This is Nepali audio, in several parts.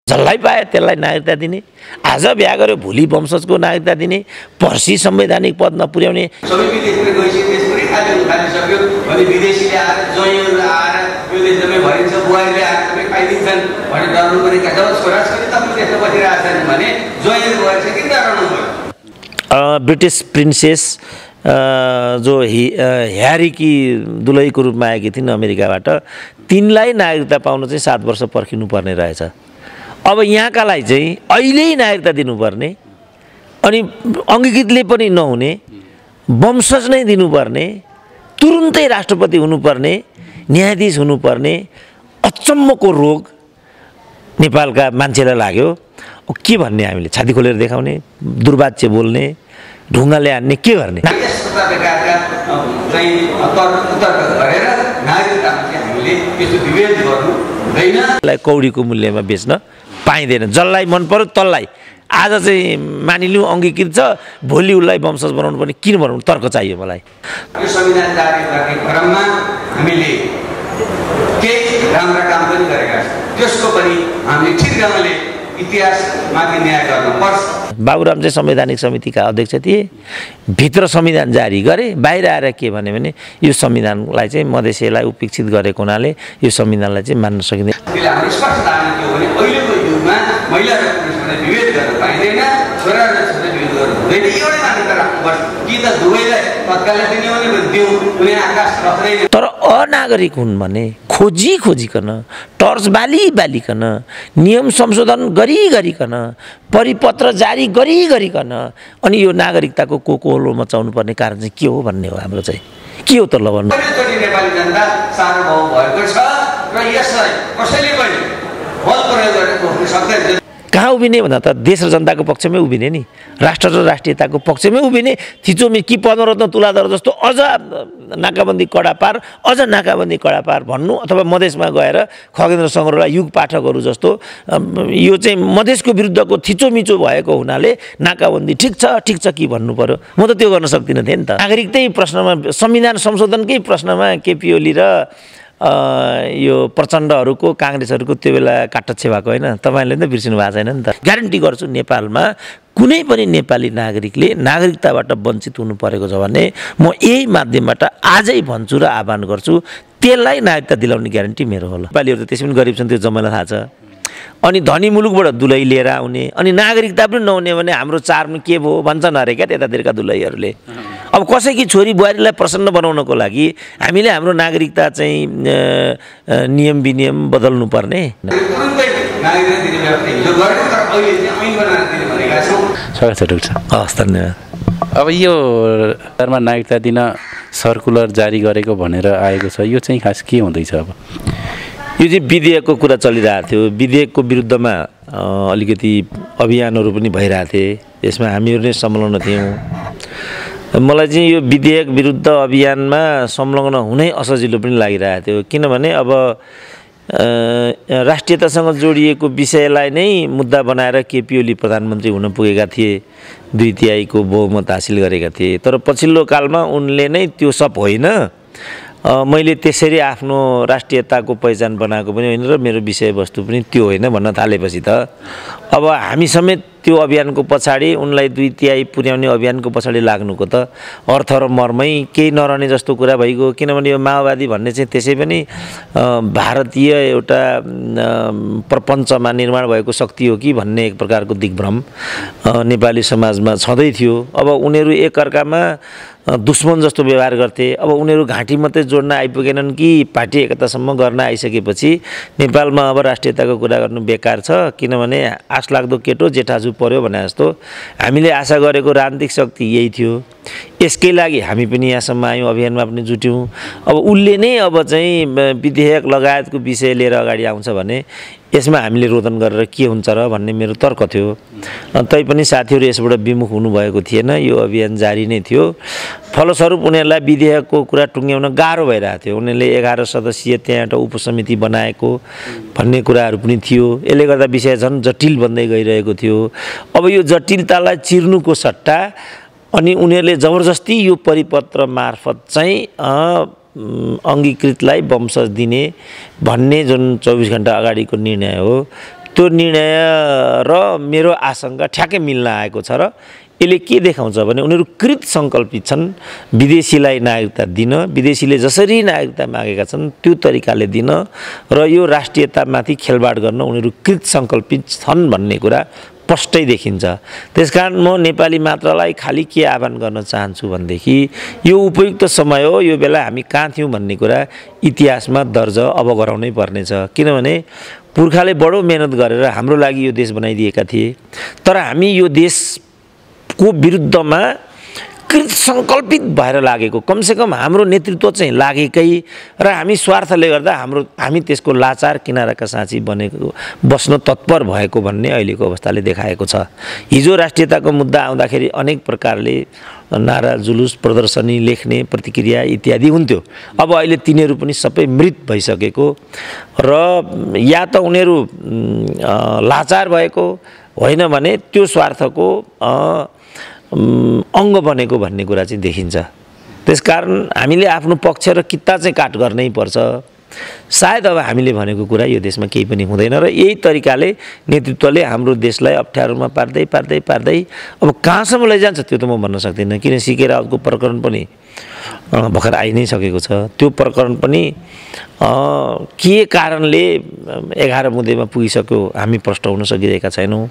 जसलाई पाए त्यसलाई नागरिकता दिने, आज बिहा गर्यो भोलि वंशजको नागरिकता दिने, पर्सि संवैधानिक पद नपुर्याउने। सबै विदेशले गइसके त्यसपछि खालिसक्यो भने विदेशीले आएर ज्वाइँहरू आएर यो देश जम्मै भरिन्छ, बुहारीले आएर तपाईँ खाइदिन्छन् भने डराउनु पर्ने। जब छोराछोरी तपाईँ देशमा बसिरहेछन् भने ज्वाइँहरू बुहारी छ किन डराउनु पर्यो? ब्रिटिस प्रिन्सेस जो ह्यारी कि दुलहीको रूपमा आएकी थिइन् अमेरिकाबाट, तिनलाई नागरिकता पाउन चाहिँ 7 वर्ष पर्खिनु पर्ने रहेछ। अब यहाँकालाई चाहिँ अहिले नागरिकता दिनुपर्ने, अनि अङ्गीकृतले पनि नहुने, वंशज नै दिनुपर्ने, तुरुन्तै राष्ट्रपति हुनुपर्ने, न्यायाधीश हुनुपर्ने अचम्मको रोग नेपालका मान्छेलाई लाग्यो। के भन्ने हामीले? छाती खोलेर देखाउने, दुर्वाच्य बोल्ने, ढुङ्गाले हान्ने, के गर्ने? कौडीको मूल्यमा बेच्न पाइँदैन। जसलाई मन पर्यो तल्लाई आज चाहिँ मानिलिउँ अङ्गीकृत छ, भोलि उसलाई वंशज बनाउनु पर्ने किन बनाउनु? तर्क चाहियो मलाई। यो संविधान जारी गर्ने क्रममा हामीले केही राम्रा काम पनि गरेका छौँ, त्यसको पनि हामीले ठिक ढङ्गले इतिहासमाथि न्याय गर्नुपर्छ। बाबुराम चाहिँ संवैधानिक समितिका अध्यक्ष थिए, भित्र संविधान जारी गरे, बाहिर आएर के भने यो संविधानलाई चाहिँ मधेसीलाई उपेक्षित गरेको हुनाले यो संविधानलाई चाहिँ मान्न सकिँदैन। त्यसले हाम्रो स्पष्ट धारणा के हो भने अहिलेको युगमा महिला र पुरुषलाई विभेद गर्न पाइँदैन, छोरा र छोरी विभेद गर्नु हुँदैन। एउटै मान्यता राख्नुपर्छ कि त दुवैलाई तत्कालै दिने भने दिउँ, कुनै आकाश रख्दैन। तर अनागरिक हुन् भने खोजिकन, टर्च बालिकन, नियम संशोधन गरिकन, परिपत्र जारी गरिकन, अनि यो नागरिकताको कोलो मचाउनु पर्ने कारण चाहिँ के हो भन्ने हो हाम्रो चाहिँ। के हो त ल भन्नु? नेपाली जनता सार्वभौम भएको छ र यसलाई कसैले पनि बल प्रयोग गरेर रोक्न सक्दैन। कहाँ उभिने भन्दा त देश र जनताको पक्षमै उभिने नि, राष्ट्र र राष्ट्रियताको पक्षमै उभिने। थिचोमी कि पद्मरत्न तुलाधर जस्तो अझ नाकाबन्दी कडा पार भन्नु, अथवा मधेसमा गएर खगेन्द्र सङ्ग्रौला युग पाठकहरू जस्तो यो चाहिँ मधेसको विरुद्धको थिचोमिचो भएको हुनाले नाकाबन्दी ठिक छ कि भन्नु पर्यो। म त त्यो गर्न सक्दिनँ थिएँ नि त। नागरिकतै प्रश्नमा, संविधान संशोधनकै प्रश्नमा केपी ओली र यो प्रचण्डहरूको काङ्ग्रेसहरूको त्यो बेला काटच्छे भएको होइन? तपाईँले त बिर्सिनु भएको छैन नि त। ग्यारेन्टी गर्छु नेपालमा कुनै पनि नेपाली नागरिकले नागरिकताबाट वञ्चित हुनु परेको छ भने म यही माध्यमबाट आजै भन्छु र आह्वान गर्छु, त्यसलाई नागरिकता दिलाउने ग्यारेन्टी मेरो होला। नेपालीहरू त त्यसै पनि गरिब छन्, त्यो जम्मैलाई थाहा छ। अनि धनी मुलुकबाट दुलही लिएर आउने, अनि नागरिकता पनि नहुने भने हाम्रो चारमा के भयो भन्छन् अरे क्या त्यतातिरका दुलहीहरूले। अब कसैकी छोरी बुहारीलाई प्रसन्न बनाउनको लागि हामीले हाम्रो नागरिकता चाहिँ नियम विनियम बदल्नु पर्ने। हस्, धन्यवाद। अब यो नागरिकता दिन सर्कुलर जारी गरेको भनेर आएको छ, यो चाहिँ खास के हुँदैछ? अब यो चाहिँ विधेयकको कुरा चलिरहेको थियो। विधेयकको विरुद्धमा अलिकति अभियानहरू पनि भइरहेको थिए, यसमा हामीहरू नै संलग्न थियौँ। मलाई चाहिँ यो विधेयक विरुद्ध अभियानमा संलग्न हुनै असजिलो पनि लागिरहेको थियो, किनभने अब राष्ट्रियतासँग जोडिएको विषयलाई नै मुद्दा बनाएर केपी ओली प्रधानमन्त्री हुन पुगेका थिए, 2/3 बहुमत हासिल गरेका थिए। तर पछिल्लो कालमा उनले नै त्यो सब होइन, मैले त्यसरी आफ्नो राष्ट्रियताको पहिचान बनाएको पनि होइन र मेरो विषयवस्तु पनि त्यो होइन भन्न थालेपछि त अब हामी समेत त्यो अभियानको पछाडि, उनलाई 2/3 पुर्याउने अभियानको पछाडि लाग्नुको त अर्थ र मर्मै केही नरहने जस्तो कुरा भइगयो। किनभने यो माओवादी भन्ने चाहिँ त्यसै पनि भारतीय एउटा प्रपञ्चमा निर्माण भएको शक्ति हो कि भन्ने एक प्रकारको दिग्भ्रम नेपाली समाजमा छँदै थियो। अब उनीहरू एकअर्कामा दुश्मन जस्तो व्यवहार गर्थे। अब उनीहरू घाँटी मात्रै जोड्न आइपुगेनन् कि पार्टी एकतासम्म गर्न आइसकेपछि नेपालमा अब राष्ट्रियताको कुरा गर्नु बेकार छ, किनभने आश लाग्दो केटो जेठाजु पर्यो भने जस्तो हामीले आशा गरेको राजनीतिक शक्ति यही थियो। यसकै लागि हामी पनि यहाँसम्म आयौँ, अभियानमा पनि जुट्यौँ। अब उसले नै अब चाहिँ विधेयक लगायतको विषय लिएर अगाडि आउँछ भने यसमा हामीले रोदन गरेर के हुन्छ र भन्ने मेरो तर्क थियो। तैपनि साथीहरू यसबाट विमुख हुनुभएको थिएन, यो अभियान जारी नै थियो। फलस्वरूप उनीहरूलाई विधेयकको कुरा टुङ्ग्याउन गाह्रो भइरहेको थियो। उनीहरूले 11 सदस्यीय त्यहाँ एउटा उपसमिति बनाएको भन्ने कुराहरू पनि थियो। यसले गर्दा विषय झन् जटिल बन्दै गइरहेको थियो। अब यो जटिलतालाई चिर्नुको सट्टा अनि उनीहरूले जबरजस्ती यो परिपत्र मार्फत चाहिँ अङ्गीकृतलाई वंशज दिने भन्ने जुन 24 घण्टा अगाडिको निर्णय हो, त्यो निर्णय र मेरो आशंका ठ्याक्कै मिल्न आएको छ र यसले के देखाउँछ भने उनीहरू कृत सङ्कल्पित छन् विदेशीलाई नागरिकता दिन, विदेशीले जसरी नागरिकता मागेका छन् त्यो तरिकाले दिन र यो राष्ट्रियतामाथि खेलबाड गर्न उनीहरू कृत सङ्कल्पित छन् भन्ने कुरा स्पष्टै देखिन्छ। त्यसकारण म नेपाली मात्रलाई खालि के आह्वान गर्न चाहन्छु भनेदेखि यो उपयुक्त समय हो, यो बेला हामी कहाँ थियौँ भन्ने कुरा इतिहासमा दर्ज अब गराउनै पर्नेछ। किनभने पुर्खाले बडो मेहनत गरेर हाम्रो लागि यो देश बनाइदिएका थिए, तर हामी यो देशको विरुद्धमा कृत सङ्कल्पित भएर लागेको, कमसेकम हाम्रो नेतृत्व चाहिँ लागेकै र हामी स्वार्थले गर्दा हामी त्यसको लाचार किनाराका साँची बनेको बस्न तत्पर भएको भन्ने अहिलेको अवस्थाले देखाएको छ। हिजो राष्ट्रियताको मुद्दा आउँदाखेरि अनेक प्रकारले नारा जुलुस प्रदर्शनी लेख्ने प्रतिक्रिया इत्यादि हुन्थ्यो। अब अहिले तिनीहरू पनि सबै मृत भइसकेको र या त उनीहरू लाचार भएको होइन भने त्यो स्वार्थको अङ्ग बनेको भन्ने कुरा चाहिँ देखिन्छ। त्यसकारण हामीले आफ्नो पक्ष र कित्ता चाहिँ काट गर्नै पर्छ। सायद अब हामीले भनेको कुरा यो देशमा केही पनि हुँदैन र यही तरिकाले नेतृत्वले हाम्रो देशलाई अप्ठ्यारोमा पार्दै पार्दै पार्दै अब कहाँसम्म लैजान्छ त्यो त म भन्न सक्दिनँ। किन सीके रावतको प्रकरण पनि भर्खर आइ नै सकेको छ। त्यो प्रकरण पनि के कारणले 11 बुँदेमा पुगिसक्यो हामी प्रष्ट हुन सकिरहेका छैनौँ।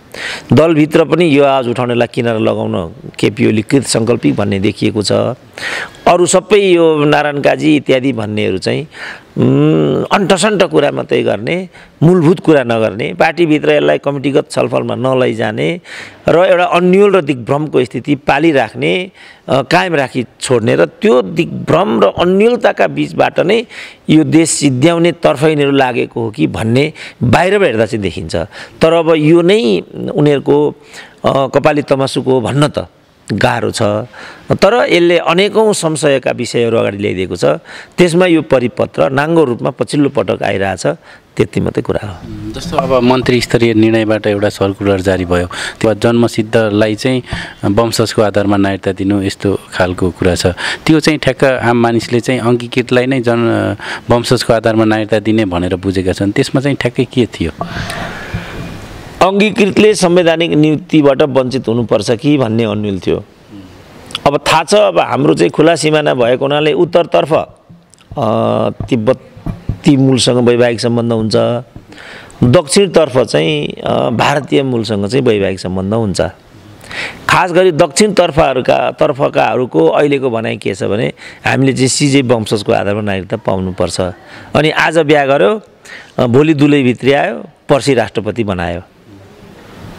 दलभित्र पनि यो आवाज उठाउनेलाई किनारा लगाउन केपी ओली कृत सङ्कल्पित भन्ने देखिएको छ। अरू सबै यो नारायण काजी इत्यादि भन्नेहरू चाहिँ अन्टसन्ट कुरा मात्रै गर्ने, मूलभूत कुरा नगर्ने, पार्टीभित्र यसलाई कमिटीगत छलफलमा नलैजाने र एउटा अन्यल र दिग्भ्रमको स्थिति पालिराख्ने, कायम राखी छोड्ने र त्यो दिग्भ्रम र अन्यलताका बिचबाट नै यो देश सिद्ध्याउने तर्फ यिनीहरू लागेको हो कि भन्ने बाहिरबाट हेर्दा चाहिँ देखिन्छ। तर अब यो नै उनीहरूको कपाली तमासुको हो भन्न त गाह्रो छ। तर यसले अनेकौँ संशयका विषयहरू अगाडि ल्याइदिएको छ। त्यसमा यो परिपत्र नाङ्गो रूपमा पछिल्लो पटक आइरहेछ, त्यति मात्रै कुरा हो। जस्तो अब मन्त्री स्तरीय निर्णयबाट एउटा सर्कुलर जारी भयो, त्यो जन्मसिद्धलाई चाहिँ वंशजको आधारमा नागरिकता दिनु यस्तो खालको कुरा छ। त्यो चाहिँ ठ्याक्क आम मानिसले चाहिँ अङ्गीकृतलाई नै वंशजको आधारमा नागरिकता दिने भनेर बुझेका छन्। त्यसमा चाहिँ ठ्याक्कै के थियो? अङ्गीकृतले संवैधानिक नियुक्तिबाट वञ्चित हुनुपर्छ कि भन्ने अन्यल थियो। अब थाहा छ, अब हाम्रो चाहिँ खुला सिमाना भएको हुनाले उत्तरतर्फ तिब्बती मूलसँग वैवाहिक सम्बन्ध हुन्छ, दक्षिणतर्फ चाहिँ भारतीय मूलसँग चाहिँ वैवाहिक सम्बन्ध हुन्छ। खास गरी दक्षिणतर्फकाहरूको अहिलेको भनाइ के छ भने हामीले चाहिँ सिजे वंशजको आधारमा नागरिकता पाउनुपर्छ। अनि आज बिहा गर्यो, भोलि दुलै भित्री आयो, पर्सि राष्ट्रपति बनायो।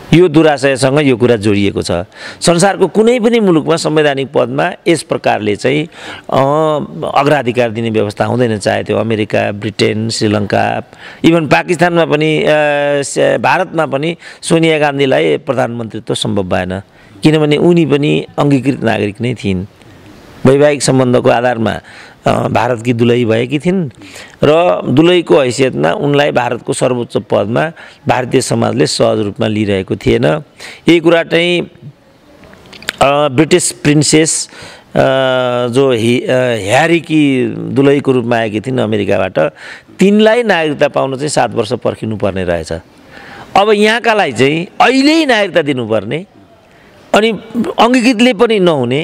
यो दुराशयसँग यो कुरा जोडिएको छ। संसारको कुनै पनि मुलुकमा संवैधानिक पदमा यस प्रकारले चाहिँ अग्राधिकार दिने व्यवस्था हुँदैन, चाहे त्यो अमेरिका, ब्रिटेन, श्रीलङ्का, इभन पाकिस्तानमा पनि, भारतमा पनि सोनिया गान्धीलाई प्रधानमन्त्रीत्व सम्भव भएन। किनभने उनी पनि अङ्गीकृत नागरिक नै थिइन्। वैवाहिक सम्बन्धको आधारमा भारतकी दुलही भएकी थिइन् र दुलहीको हैसियतमा उनलाई भारतको सर्वोच्च पदमा भारतीय समाजले सहज रूपमा लिइरहेको थिएन। यही कुरा चाहिँ ब्रिटिस प्रिन्सेस जो ह्यारीकी दुलहीको रूपमा आएकी थिइन् अमेरिकाबाट, तिनलाई नागरिकता पाउन चाहिँ 7 वर्ष पर्खिनु पर्ने रहेछ। अब यहाँकालाई चाहिँ अहिल्यै नागरिकता दिनुपर्ने, अनि अङ्गीकृतले पनि नहुने,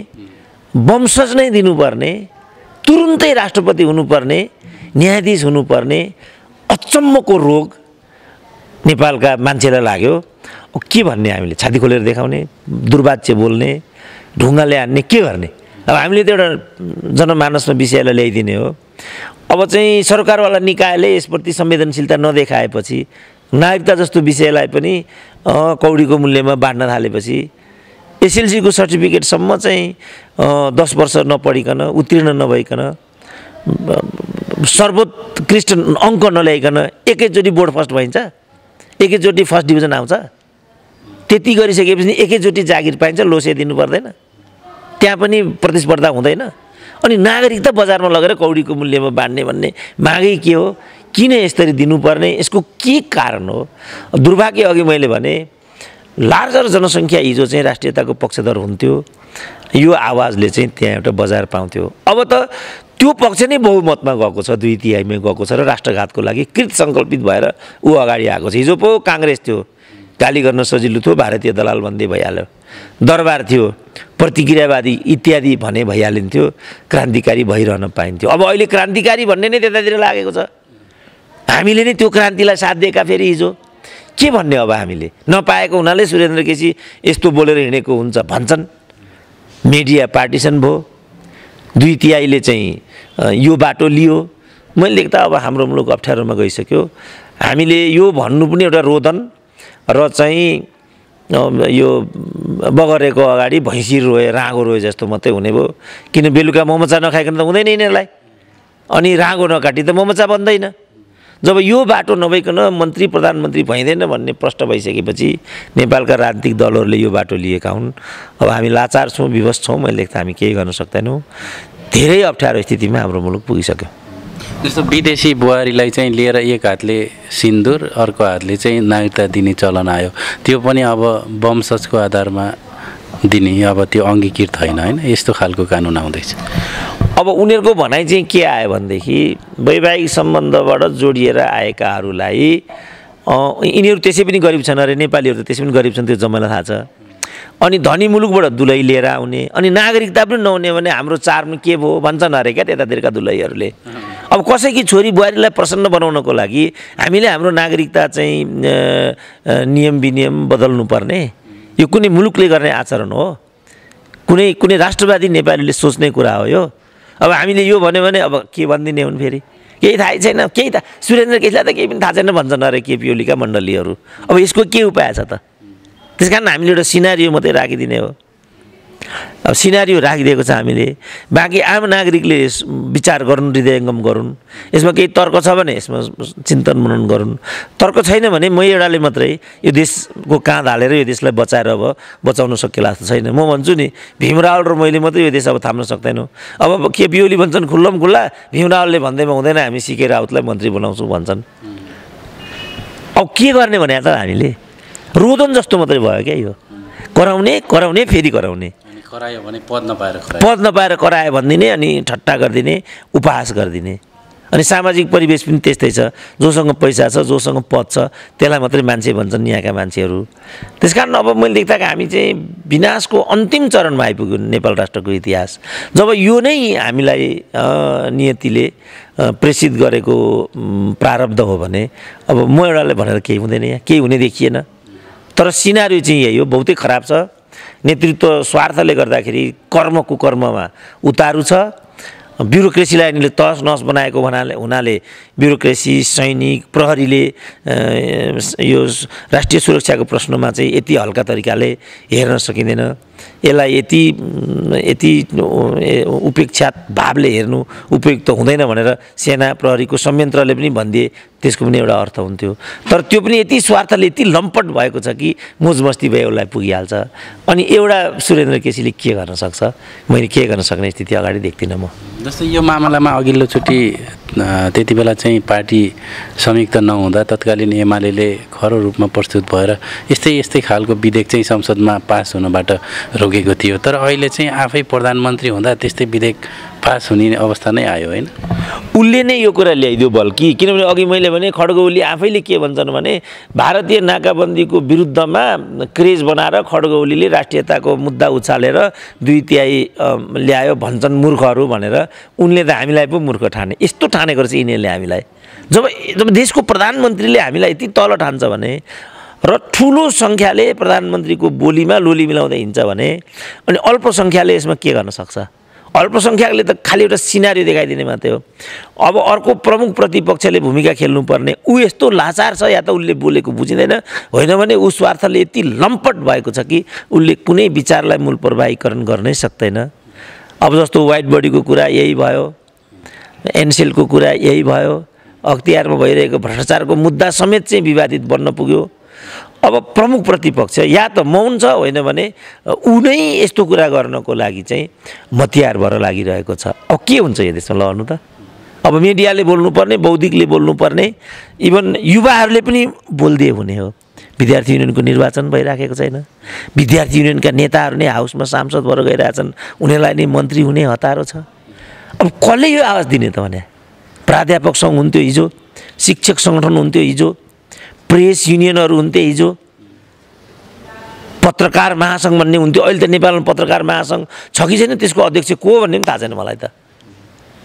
वंशज नै दिनुपर्ने, तुरुन्तै राष्ट्रपति हुनुपर्ने, न्यायाधीश हुनुपर्ने अचम्मको रोग नेपालका मान्छेलाई लाग्यो। के भन्ने, हामीले छाती खोलेर देखाउने, दुर्वाच्य बोल्ने, ढुङ्गाले हान्ने, के गर्ने? अब हामीले त एउटा जनमानसमा विषयलाई ल्याइदिने हो। अब चाहिँ सरकारवाला निकायले यसप्रति संवेदनशीलता नदेखाएपछि, नागरिकता जस्तो विषयलाई पनि कौडीको मूल्यमा बाँड्न थालेपछि, एसएलसीको सर्टिफिकेटसम्म चाहिँ 10 वर्ष नपढिकन, उत्तीर्ण नभइकन, सर्वोत्कृष्ट अङ्क नल्याइकन एकैचोटि बोर्ड फर्स्ट भइन्छ, एकैचोटि फर्स्ट डिभिजन आउँछ। त्यति गरिसकेपछि एकैचोटि जागिर पाइन्छ, लोसे दिनु पर्दैन, त्यहाँ पनि प्रतिस्पर्धा हुँदैन। अनि नागरिकता बजारमा लगेर कौडीको मूल्यमा बाँड्ने भन्ने मागै के हो? किन यसरी दिनुपर्ने? यसको के कारण हो? दुर्भाग्य, अघि मैले भने लार्जर जनसङ्ख्या हिजो चाहिँ राष्ट्रियताको पक्षधर हुन्थ्यो, यो आवाजले चाहिँ त्यहाँ एउटा बजार पाउँथ्यो। अब त त्यो पक्ष नै बहुमतमा गएको छ, 2/3 गएको छ र राष्ट्रघातको लागि कृत सङ्कल्पित भएर ऊ अगाडि आएको छ। हिजो पो काङ्ग्रेस थियो, गाली गर्न सजिलो थियो, भारतीय दलाल भन्दै भइहाल्यो, दरबार थियो, प्रतिक्रियावादी इत्यादि भने भइहालिन्थ्यो, क्रान्तिकारी भइरहन पाइन्थ्यो। अब अहिले क्रान्तिकारी भन्ने नै त्यतातिर लागेको छ। हामीले नै त्यो क्रान्तिलाई साथ दिएका, फेरि हिजो के भन्ने अब हामीले नपाएको हुनाले सुरेन्द्र केसी यस्तो बोलेर हिँडेको हुन्छ भन्छन्। मिडिया पार्टिसन भयो, 2/3 चाहिँ यो बाटो लियो। मैले देख्दा अब हाम्रो मुलुक अप्ठ्यारोमा गइसक्यो। हामीले यो भन्नु पनि एउटा रोदन र चाहिँ यो बगरेको अगाडि भैँसी रोए राँगो रोए जस्तो मात्रै हुने भयो। किन बेलुका मोमोचा नखाइकन त हुँदैन यिनीहरूलाई, अनि राँगो नकाटी त मोमोचा बन्दैन। जब यो बाटो नभइकन मन्त्री प्रधानमन्त्री भइँदैन भन्ने प्रश्न भइसकेपछि नेपालका राजनीतिक दलहरूले यो बाटो लिएका हुन्। अब हामी लाचार छौँ, विवश छौँ। मैले देख्दा हामी केही गर्न सक्दैनौँ। धेरै अप्ठ्यारो स्थितिमा हाम्रो मुलुक पुगिसक्यो। जस्तो विदेशी बुहारीलाई चाहिँ लिएर एक हातले सिन्दुर अर्को हातले चाहिँ नागरिकता दिने चलन आयो, त्यो पनि अब वंशजको आधारमा दिने, अब त्यो अङ्गीकृत होइन होइन, यस्तो खालको कानुन आउँदैछ। अब उनीहरूको भनाइ चाहिँ के आयो भनेदेखि वैवाहिक सम्बन्धबाट जोडिएर आएकाहरूलाई यिनीहरू त्यसै पनि गरिब छन् अरे, नेपालीहरू त त्यसै पनि गरिब छन्, त्यो जम्मैलाई थाहा छ। अनि धनी मुलुकबाट दुलही लिएर आउने, अनि नागरिकता पनि नहुने भने हाम्रो चार्म के भयो भन्छन् अरे क्या त्यतातिरका दुलहीहरूले। अब कसैकी छोरी बुहारीलाई प्रसन्न बनाउनको लागि हामीले हाम्रो नागरिकता चाहिँ नियम विनियम बदल्नु पर्ने? यो कुनै मुलुकले गर्ने आचरण हो? कुनै राष्ट्रवादी नेपालीले सोच्ने कुरा हो यो? अब हामीले यो भन्यो भने अब के भनिदिने हुन्, फेरि केही थाहै छैन, केही त सुरेन्द्र केसीलाई त केही पनि थाहा छैन भन्छन् अरे केपी ओलीका मण्डलीहरू। अब यसको के उपाय छ त? त्यस कारण हामीले एउटा सिनारियो मात्रै राखिदिने हो। अब सिनारियो राखिदिएको छ हामीले, बाँकी आम नागरिकले विचार गरून्, हृदयङ्गम गरून्। यसमा केही तर्क छ भने यसमा चिन्तन मनन गरून्, तर्क छैन भने म एउटाले मात्रै यो देशको काँध हालेर यो देशलाई बचाएर अब बचाउन सकिएला जस्तो छैन। म भन्छु नि, भीमरावल र मैले मात्रै यो देश अब थाम्न सक्दैनौँ। अब केपी ओली भन्छन् खुल्लम खुल्ला, भीमरावलले भन्दैमा हुँदैन हामी सिकेर राउतलाई मन्त्री बनाउँछौँ भन्छन्। अब के गर्ने भने त हामीले रोदन जस्तो मात्रै भयो क्या यो, कराउने फेरि कराउने, करायो भने पद नपाएर करायो भनिदिने, अनि ठट्टा गरिदिने, उपहास गरिदिने। अनि सामाजिक परिवेश पनि त्यस्तै छ, जोसँग पैसा छ जोसँग पद छ त्यसलाई मात्रै मान्छे भन्छन् यहाँका मान्छेहरू। त्यस कारण अब मैले देख्दा हामी चाहिँ विनाशको अन्तिम चरणमा आइपुग्यो नेपाल राष्ट्रको इतिहास। जब यो नै हामीलाई नियतिले प्रेषित गरेको प्रारब्ध हो भने अब म एउटाले भनेर केही हुँदैन, यहाँ केही हुने देखिएन। तर सिनारियो चाहिँ यही हो, बहुतै खराब छ। नेतृत्व स्वार्थले गर्दाखेरि कर्म कुकर्ममा उतारु छ। ब्युरोक्रेसीलाई यिनीहरूले तहस नहस बनाएको हुनाले ब्युरोक्रेसी, सैनिक, प्रहरीले यो राष्ट्रिय सुरक्षाको प्रश्नमा चाहिँ यति हल्का तरिकाले हेर्न सकिँदैन। यसलाई यति उपेक्षा भावले हेर्नु उपयुक्त हुँदैन भनेर सेना प्रहरीको संयन्त्रले पनि भनिदिए त्यसको पनि एउटा अर्थ हुन्थ्यो। तर त्यो पनि यति स्वार्थले यति लम्पट भएको छ कि मोजमस्ती भए उसलाई पुगिहाल्छ। अनि एउटा सुरेन्द्र केसीले के गर्न सक्छ? मैले के गर्न सक्ने स्थिति अगाडि देख्दिनँ म। जस्तै यो मामलामा अघिल्लोचोटि त्यति बेला चाहिँ पार्टी संयुक्त नहुँदा तत्कालीन एमाले खरो रूपमा प्रस्तुत भएर यस्तै खालको विधेयक चाहिँ संसदमा पास हुनबाट रोकेको थियो। तर अहिले चाहिँ आफै प्रधानमन्त्री हुँदा त्यस्तै विधेयक पास हुने अवस्था नै आयो होइन? उसले नै यो कुरा ल्याइदियो बल्कि, किनभने अघि मैले भने खड्ग ओली आफैले के भन्छन् भने भारतीय नाकाबन्दीको विरुद्धमा क्रेज बनाएर खड्ग ओलीले राष्ट्रियताको मुद्दा उचालेर 2/3 ल्यायो भन्छन् मूर्खहरू भनेर उनले त हामीलाई पो मूर्ख ठाने। यस्तो ठानेको रहेछ यिनीहरूले हामीलाई। जब देशको प्रधानमन्त्रीले हामीलाई यति तल ठान्छ भने र ठुलो सङ्ख्याले प्रधानमन्त्रीको बोलीमा लोली मिलाउँदै हिँड्छ भने अनि अल्पसङ्ख्याले यसमा के गर्न सक्छ? अल्पसङ्ख्यकले त खालि एउटा सिनारियो देखाइदिने मात्रै हो। अब अर्को प्रमुख प्रतिपक्षले भूमिका खेल्नुपर्ने ऊ यस्तो लाचार छ या त उसले बोलेको बुझिँदैन, होइन भने ऊ स्वार्थले यति लम्पट भएको छ कि उसले कुनै विचारलाई मूल प्रवाहीकरण गर्नै सक्दैन। अब जस्तो वाइट बडीको कुरा यही भयो, एनसेलको कुरा यही भयो, अख्तियारमा भइरहेको भ्रष्टाचारको मुद्दा समेत चाहिँ विवादित बन्न पुग्यो। अब प्रमुख प्रतिपक्ष या त मौन छ, होइन भने ऊ नै यस्तो कुरा गर्नको लागि चाहिँ मतियार भएर लागिरहेको छ। अब के हुन्छ यो देशमा लड्नु त? अब मिडियाले बोल्नुपर्ने, बौद्धिकले बोल्नुपर्ने, इभन युवाहरूले पनि बोल्दिए हुने हो। विद्यार्थी युनियनको निर्वाचन भइराखेको छैन, विद्यार्थी युनियनका नेताहरू नै हाउसमा सांसद भएर गइरहेछन्, उनीहरूलाई नै मन्त्री हुने हतारो छ। अब अब कसले यो आवाज दिने त भने? प्राध्यापक सङ्घ हुन्थ्यो हिजो, शिक्षक सङ्गठन हुन्थ्यो हिजो, प्रेस युनियनहरू हुन्थे हिजो, पत्रकार महासङ्घ भन्ने हुन्थ्यो। अहिले त नेपालमा पत्रकार महासङ्घ छ कि छैन त्यसको अध्यक्ष को भन्ने पनि थाहा छैन मलाई त।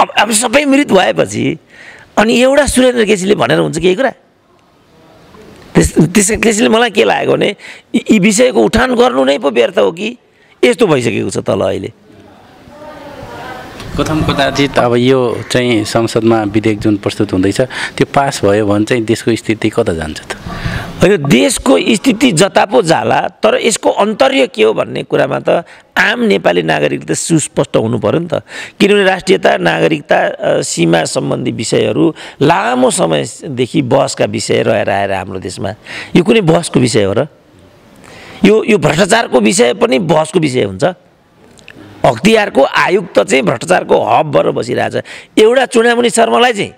अब सबै मृत भएपछि अनि एउटा सुरेन्द्र केसीले भनेर हुन्छ केही कुरा? त्यसले मलाई के लागेको भने यी विषयको उठान गर्नु नै पो व्यर्थ हो कि यस्तो भइसकेको छ तल अहिले। कथम कदाचित अब यो चाहिँ संसदमा विधेयक जुन प्रस्तुत हुँदैछ त्यो पास भयो भने चाहिँ देशको स्थिति कता जान्छ त? होइन, देशको स्थिति जता पो जाला, तर यसको अन्तर्य के हो भन्ने कुरामा त आम नेपाली नागरिक त सुस्पष्ट हुनु पर्यो नि त। किनभने राष्ट्रियता, नागरिकता, सीमा सम्बन्धी विषयहरू लामो समयदेखि बहसका विषय रहेर आएर हाम्रो देशमा यो कुनै बहसको विषय हो र? यो भ्रष्टाचारको विषय पनि बहसको विषय हुन्छ। अख्तियारको आयुक्त चाहिँ भ्रष्टाचारको हब भएर बसिरहेछ। एउटा चुनामुनी शर्मालाई चाहिँ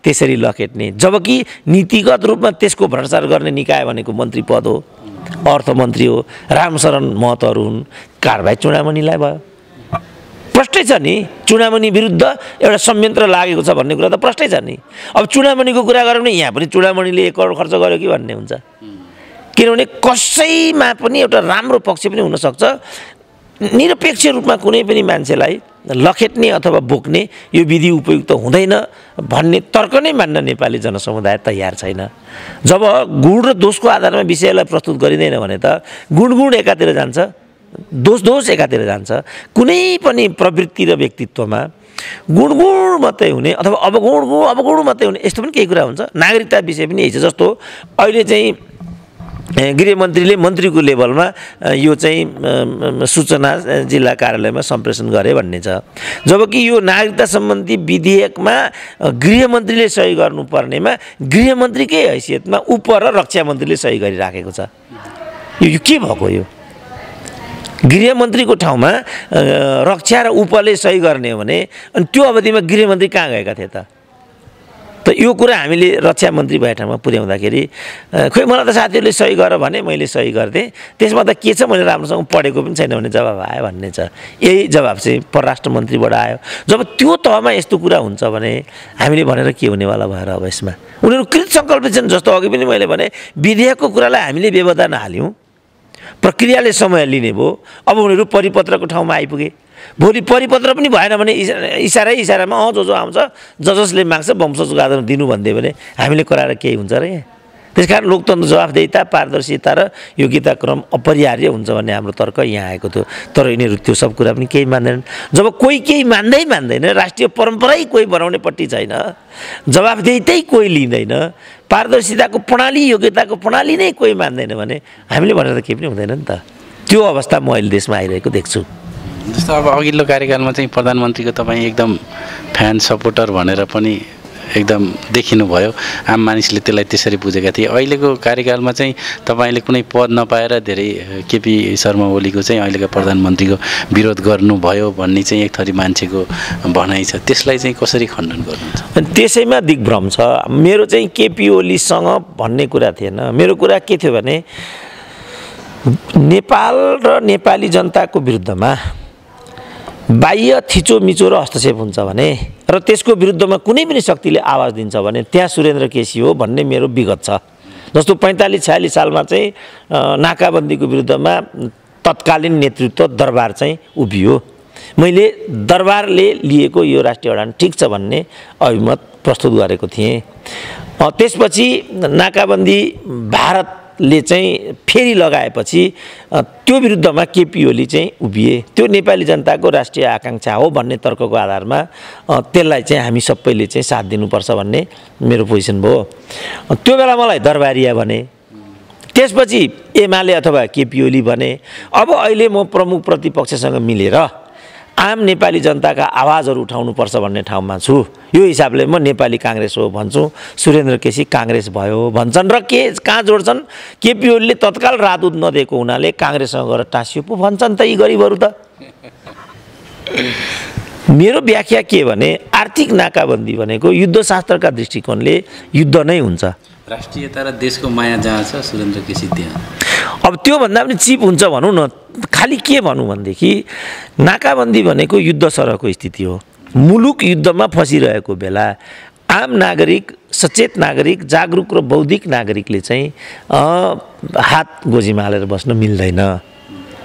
त्यसरी लखेट्ने, जबकि नीतिगत रूपमा त्यसको भ्रष्टाचार गर्ने निकाय भनेको मन्त्री पद हो, अर्थमन्त्री हो, रामशरण महतोहरू हुन्। कारबाही चुनामुनीलाई भयो। प्रष्टै छ नि, चुनामुनी विरुद्ध एउटा संयन्त्र लागेको छ भन्ने कुरा त प्रष्टै छ नि। अब चुनामुनीको कुरा गऱ्यो भने यहाँ पनि चुनामुनीले 1 करोड खर्च गर्यो कि भन्ने हुन्छ। किनभने कसैमा पनि एउटा राम्रो पक्ष पनि हुनसक्छ। निरपेक्ष रूपमा कुनै पनि मान्छेलाई लखेट्ने अथवा बोक्ने यो विधि उपयुक्त हुँदैन भन्ने तर्क नै मान्न नेपाली जनसमुदाय तयार छैन। जब गुण र दोषको आधारमा विषयलाई प्रस्तुत गरिँदैन भने त गुण एकातिर जान्छ, दोष एकातिर जान्छ। कुनै पनि प्रवृत्ति र व्यक्तित्वमा गुण मात्रै हुने अथवा अवगुण मात्रै हुने यस्तो पनि केही कुरा हुन्छ। नागरिकता विषय पनि यही छ। जस्तो अहिले चाहिँ गृहमन्त्रीले मन्त्रीको लेभलमा यो चाहिँ सूचना जिल्ला कार्यालयमा सम्प्रेषण गरे भन्ने छ, जबकि यो नागरिकता सम्बन्धी विधेयकमा गृहमन्त्रीले सही गर्नुपर्नेमा गृहमन्त्रीकै हैसियतमा उप र रक्षा मन्त्रीले सही गरिराखेको छ। यो के भएको? यो गृहमन्त्रीको ठाउँमा रक्षा र उपले सही गर्ने हो भने अनि त्यो अवधिमा गृहमन्त्री कहाँ गएका थिए त यो कुरा हामीले रक्षा मन्त्री भए ठाउँमा पुर्याउँदाखेरि खोइ मलाई त साथीहरूले सही गर भने मैले सही गरिदिएँ, त्यसमा त के छ मैले राम्रोसँग पढेको पनि छैन भन्ने जवाब आयो भन्ने छ। यही जवाब चाहिँ परराष्ट्र मन्त्रीबाट आयो। जब त्यो तहमा यस्तो कुरा हुन्छ भने हामीले भनेर के हुनेवाला भएर अब यसमा उनीहरू कृत सङ्कल्पित छन्। जस्तो अघि पनि मैले भने विधेयकको कुरालाई हामीले व्यवधान हाल्यौँ, प्रक्रियाले समय लिने भयो। अब उनीहरू परिपत्रको ठाउँमा आइपुगे। भोलि परिपत्र पनि भएन भने इसारामा जो आउँछ जसले माग्छ वंशजको आधारमा दिनु भनिदियो भने हामीले कराएर केही हुन्छ र यहाँ? त्यसकारण लोकतन्त्र, जवाफदेहिता, पारदर्शिता र योग्यता क्रम अपरिहार्य हुन्छ भन्ने हाम्रो तर्क यहाँ आएको थियो। तर यिनीहरू त्यो सब कुरा पनि केही मान्दैनन्। जब कोही केही मान्दैन, राष्ट्रिय परम्परै कोही बनाउनेपट्टि छैन, जवाफदेहितै कोही लिँदैन, पारदर्शिताको प्रणाली, योग्यताको प्रणाली नै कोही मान्दैन भने हामीले भनेर त केही पनि हुँदैन नि त। त्यो अवस्था म अहिले देशमा आइरहेको देख्छु। जस्तो अब अघिल्लो कार्यकालमा चाहिँ प्रधानमन्त्रीको तपाईँ एकदम फ्यान सपोर्टर भनेर पनि एकदम देखिनुभयो। आम मानिसले त्यसलाई त्यसरी बुझेका थिए। अहिलेको कार्यकालमा चाहिँ तपाईँले कुनै पद नपाएर धेरै केपी शर्मा ओलीको चाहिँ अहिलेको प्रधानमन्त्रीको विरोध गर्नुभयो भन्ने चाहिँ एक थरी मान्छेको भनाइ छ। त्यसलाई चाहिँ कसरी खण्डन गर्नुहुन्छ? त्यसैमा दिग्भ्रम छ। मेरो चाहिँ केपी ओलीसँग भन्ने कुरा थिएन। मेरो कुरा के थियो भने नेपाल र नेपाली जनताको विरुद्धमा बाह्य थिचोमिचो र हस्तक्षेप हुन्छ भने र त्यसको विरुद्धमा कुनै पनि शक्तिले आवाज दिन्छ भने त्यहाँ सुरेन्द्र केसी हो भन्ने मेरो विगत छ। जस्तो 45-46 सालमा चाहिँ नाकाबन्दीको विरुद्धमा तत्कालीन नेतृत्व दरबार चाहिँ उभियो। मैले दरबारले लिएको यो राष्ट्रिय अडान ठिक छ भन्ने अभिमत प्रस्तुत गरेको थिएँ। त्यसपछि नाकाबन्दी भारतले चाहिँ फेरि लगाएपछि त्यो विरुद्धमा केपी ओली चाहिँ उभिए। त्यो नेपाली जनताको राष्ट्रिय आकाङ्क्षा हो भन्ने तर्कको आधारमा त्यसलाई चाहिँ हामी सबैले चाहिँ साथ दिनुपर्छ भन्ने मेरो पोजिसन भयो। त्यो बेला मलाई दरबारिया भने, त्यसपछि एमाले अथवा केपी ओली भने। अब अहिले म प्रमुख प्रतिपक्षसँग मिलेर आम नेपाली जनताका आवाजहरू उठाउनुपर्छ भन्ने ठाउँमा छु। यो हिसाबले म नेपाली काङ्ग्रेस हो भन्छु। सुरेन्द्र केसी काङ्ग्रेस भयो भन्छन् र कहाँ जोड्छन्? केपी ओलीले तत्काल राजदूत नदिएको हुनाले काङ्ग्रेससँग गएर टाँसियो पो भन्छन् त यी गरिबहरू त। मेरो व्याख्या के भने आर्थिक नाकाबन्दी भनेको युद्धशास्त्रका दृष्टिकोणले युद्ध नै हुन्छ। राष्ट्रियता र देशको माया जहाँ छ सुरेन्द्र केसी त्यहाँ। अब त्योभन्दा पनि चिप हुन्छ भनौँ न। खालि के भनौँ भनेदेखि नाकाबन्दी भनेको युद्ध सरहको स्थिति हो। मुलुक युद्धमा फसिरहेको बेला आम नागरिक, सचेत नागरिक, जागरुक र बौद्धिक नागरिकले चाहिँ हात गोजीमा हालेर बस्न मिल्दैन।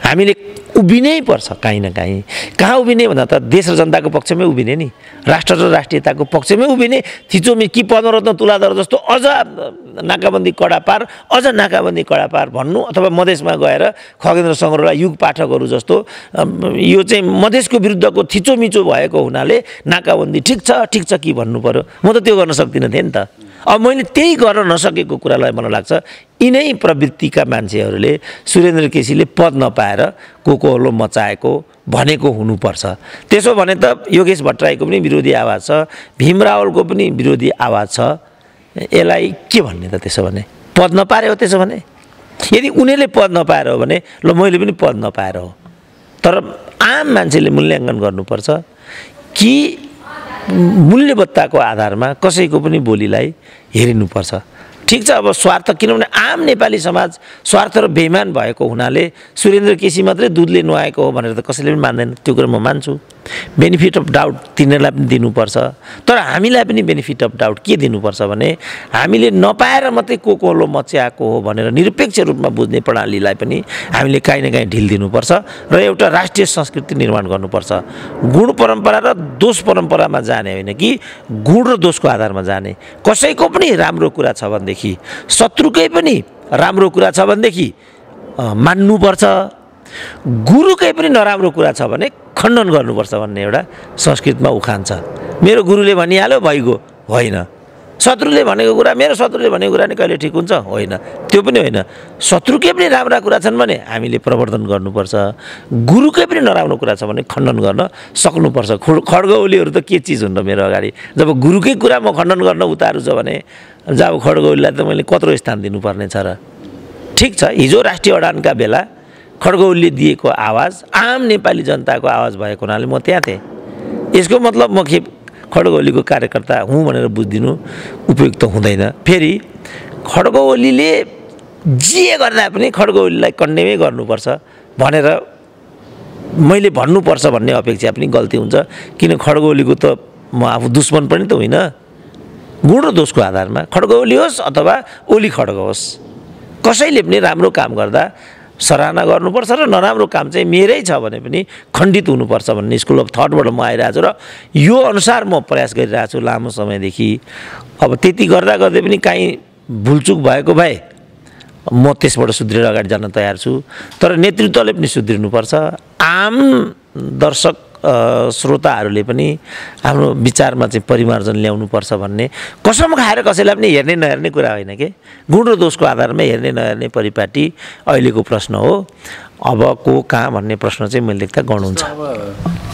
हामीले उभिनै पर्छ काहीँ न काहीँ। कहाँ उभिने भन्दा त देश र जनताको पक्षमै उभिने नि, राष्ट्र र राष्ट्रियताको पक्षमै उभिने। थिचोमी कि पद्मरत्न तुलाधर जस्तो अझ नाकाबन्दी कडा पार, अझ नाकाबन्दी कडा पार भन्नु, अथवा मधेसमा गएर खगेन्द्र शङ्करला युग पाठकहरू जस्तो यो चाहिँ मधेसको विरुद्धको थिचोमिचो भएको हुनाले नाकाबन्दी ठिक छ कि भन्नु पर्यो। म त त्यो गर्न सक्दिनँ थिएँ नि त। अब मैले त्यही गर्न नसकेको कुरालाई मलाई लाग्छ यिनै प्रवृत्तिका मान्छेहरूले सुरेन्द्र केसीले पद नपाएर कोकोहलो मचाएको भनेको हुनुपर्छ। त्यसो भने त योगेश भट्टराईको पनि विरोधी आवाज छ, भीम रावलको पनि विरोधी आवाज छ। यसलाई के भन्ने त त्यसो भने? पद नपाए हो त्यसो भने? यदि उनीहरूले पद नपाएर हो भने ल मैले पनि पद नपाएर हो। तर आम मान्छेले मूल्याङ्कन गर्नुपर्छ कि मूल्यवत्ताको आधारमा कसैको पनि बोलीलाई हेरिनुपर्छ। ठिक छ, अब स्वार्थ, किनभने आम नेपाली समाज स्वार्थ र बेइमान भएको हुनाले सुरेन्द्र केसी मात्रै दुधले नुहाएको हो भनेर त कसैले पनि मान्दैन। त्यो कुरा म मान्छु। बेनिफिट अफ डाउट तिनीहरूलाई पनि दिनुपर्छ। तर हामीलाई पनि बेनिफिट अफ डाउट के दिनुपर्छ भने हामीले नपाएर मात्रै कोकोहलो मच्याएको हो भनेर निरपेक्ष रूपमा बुझ्ने प्रणालीलाई पनि हामीले काहीँ न काहीँ ढिल दिनुपर्छ र एउटा राष्ट्रिय संस्कृति निर्माण गर्नुपर्छ। गुण परम्परा र दोष परम्परामा जाने होइन कि गुण र दोषको आधारमा जाने। कसैको पनि राम्रो कुरा छ भनेदेखि, शत्रुकै पनि राम्रो कुरा छ भनेदेखि मान्नुपर्छ, गुरुकै पनि नराम्रो कुरा छ भने खण्डन गर्नुपर्छ भन्ने एउटा संस्कृतमा उखान छ। मेरो गुरुले भनिहाल्यो भइगयो, होइन। शत्रुले भनेको कुरा, मेरो शत्रुले भनेको कुरा नि कहिले ठिक हुन्छ? होइन, त्यो पनि होइन। शत्रुकै पनि राम्रा कुरा छन् भने हामीले प्रवर्तन गर्नुपर्छ, गुरुकै पनि नराम्रो कुरा छ भने खण्डन गर्न सक्नुपर्छ। खड्गौलीहरू त के चिज हुन् र मेरो अगाडि? जब गुरुकै कुरा म खण्डन गर्न उतारू छ भने जब खड्गौलीलाई त मैले कत्रो स्थान दिनुपर्ने छ र? ठिक छ, हिजो राष्ट्रिय अडानका बेला खड्गौलीले दिएको आवाज आम नेपाली जनताको आवाज भएको हुनाले म त्यहाँ थिएँ। यसको मतलब म के खड्गौलीको कार्यकर्ता हुँ भनेर बुझिदिनु उपयुक्त हुँदैन। फेरि खड्गौलीले जे गर्दा पनि खड्गौलीलाई कन्डेमै गर्नुपर्छ भनेर मैले भन्नुपर्छ भन्ने अपेक्षा पनि गल्ती हुन्छ। किन खड्गौलीको त म आफू दुश्मन पनि त होइन। गुण र दोषको आधारमा खड्गौली होस् अथवा ओली खड्ग होस्, कसैले पनि राम्रो काम गर्दा सराहना गर्नुपर्छ र नराम्रो काम चाहिँ मेरै छ भने पनि खण्डित हुनुपर्छ भन्ने स्कुल अफ थटबाट म आइरहेको छु र यो अनुसार म प्रयास गरिरहेको छु लामो समयदेखि। अब त्यति गर्दा गर्दै पनि काहीँ भुलचुक भएको भए म त्यसबाट सुध्रेर अगाडि जान तयार छु। तर नेतृत्वले पनि सुध्रिनुपर्छ। आम दर्शक श्रोताहरूले पनि आफ्नो विचारमा चाहिँ परिमार्जन ल्याउनुपर्छ भन्ने, कसम खाएर कसैलाई पनि हेर्ने नहेर्ने कुरा होइन के। गुण र दोषको आधारमा हेर्ने नहेर्ने परिपाटी अहिलेको प्रश्न हो। अब को कहाँ भन्ने प्रश्न चाहिँ मैले देख्दा गर्नुहुन्छ।